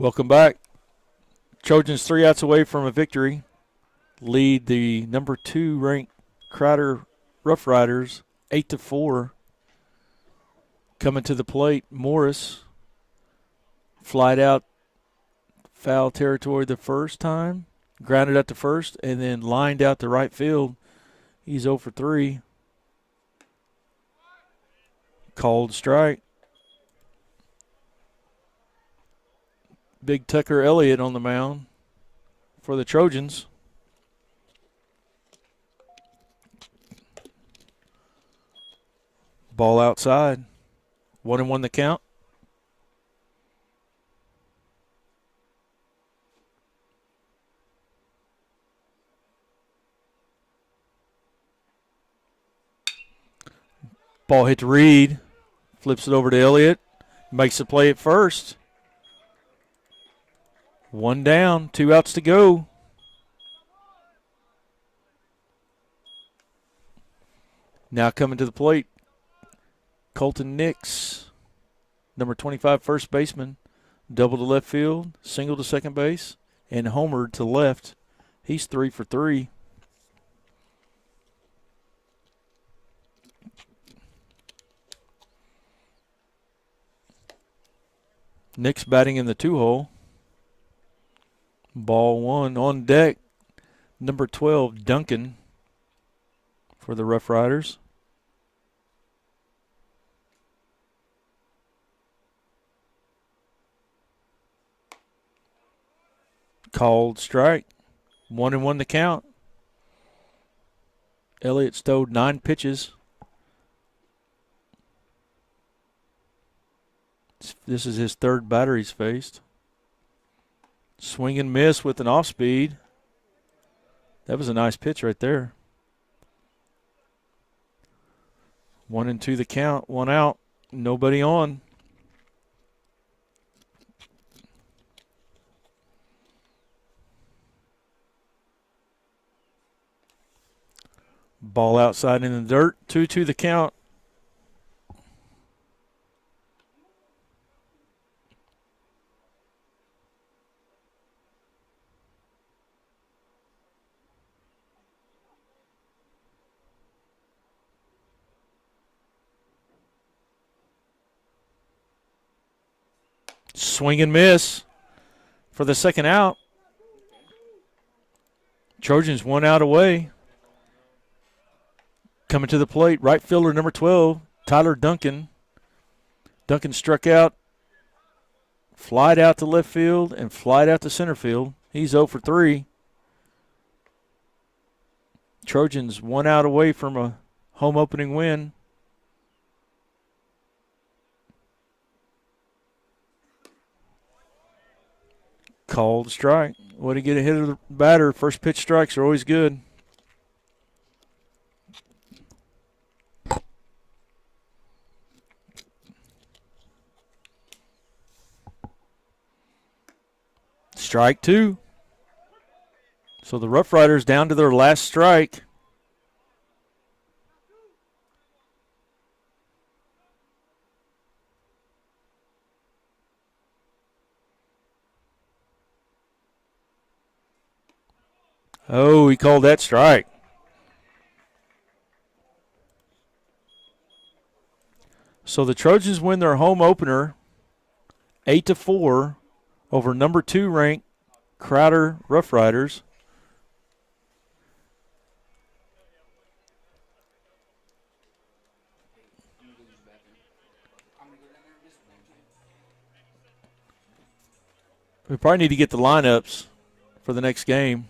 Welcome back. Trojans 3 outs away from a victory. Lead the number 2 ranked Crowder Roughriders 8-4. Coming to the plate, Morris. Flied out foul territory the first time. Grounded out to first and then lined out to right field. He's 0 for 3. Called strike. Big Tucker Elliott on the mound for the Trojans. Ball outside. 1-1 the count. Ball hit to Reed. Flips it over to Elliott. Makes the play at first. 1 down, 2 outs to go. Now coming to the plate, Colton Nix, number 25 first baseman, double to left field, single to second base, and homered to left. He's 3 for 3. Nix batting in the 2-hole. Ball 1 on deck. Number 12, Duncan for the Rough Riders. Called strike. 1-1 the count. Elliott stowed 9 pitches. This is his 3rd batter he's faced. Swing and miss with an off speed. That was a nice pitch right there. 1-2 the count, 1 out, nobody on. Ball outside in the dirt, 2-2 the count. Swing and miss for the 2nd out. Trojans 1 out away. Coming to the plate, right fielder number 12, Tyler Duncan. Duncan struck out, flied out to left field, and flied out to center field. He's 0 for 3. Trojans 1 out away from a home opening win. Called strike. Way to get ahead of the batter. First pitch strikes are always good. Strike 2. So the Rough Riders down to their last strike. Oh, he called that strike. So the Trojans win their home opener 8-4 over number 2 ranked Crowder Rough Riders. We probably need to get the lineups for the next game.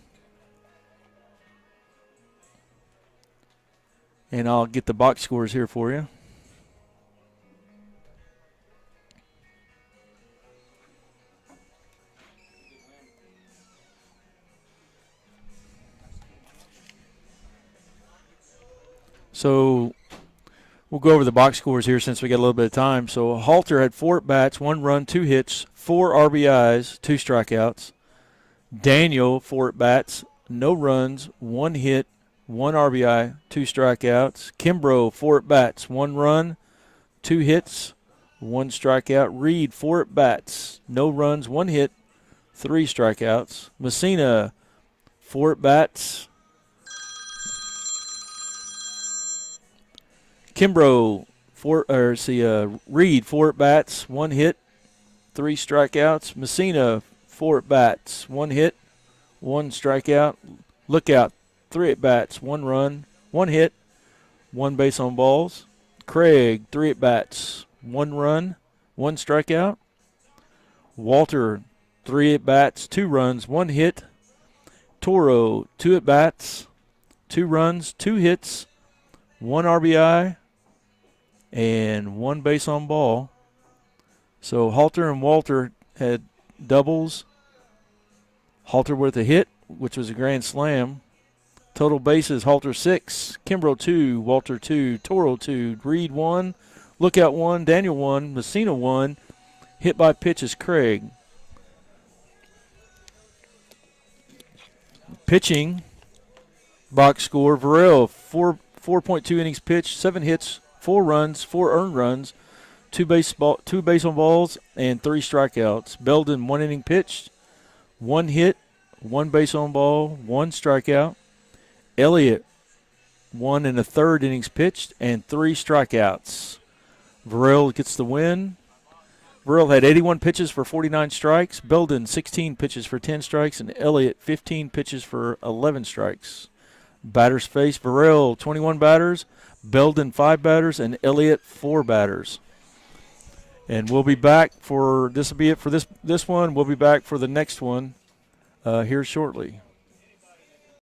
And I'll get the box scores here for you. So we'll go over the box scores here since we got a little bit of time. So Halter had 4 at-bats, 1 run, 2 hits, 4 RBIs, 2 strikeouts. Daniel, 4 at-bats, no runs, 1 hit, 1 RBI, 2 strikeouts. Kimbrough, 4 at-bats, 1 run, 2 hits, 1 strikeout. Reed, 4 at bats, no runs, 1 hit, 3 strikeouts. Messina, 4 at bats. Kimbrough, Reed, 4 at bats, 1 hit, 3 strikeouts. Messina, 4 at bats, 1 hit, 1 strikeout. Lookout, 3 at bats, 1 run, 1 hit, 1 base on balls. Craig, 3 at bats, 1 run, 1 strikeout. Walter, 3 at bats, 2 runs, 1 hit. Toro, 2 at bats, 2 runs, 2 hits, 1 RBI, and 1 base on ball. So Halter and Walter had doubles. Halter with a hit, which was a grand slam. Total bases, Halter 6, Kimbrough 2, Walter 2, Toro 2, Reed 1, Lookout 1, Daniel 1, Messina 1. Hit by pitch is Craig. Pitching, box score, Varel, 4.2 innings pitched, 7 hits, 4 runs, 4 earned runs, 2 base on balls, and 3 strikeouts. Belden, 1 inning pitched, 1 hit, 1 base on ball, 1 strikeout. Elliott, 1 1/3 innings pitched, and 3 strikeouts. Varel gets the win. Varel had 81 pitches for 49 strikes. Belden, 16 pitches for 10 strikes. And Elliott, 15 pitches for 11 strikes. Batters face, Varel, 21 batters. Belden, 5 batters. And Elliott, 4 batters. And we'll be back for, this will be it for this one. We'll be back for the next one here shortly.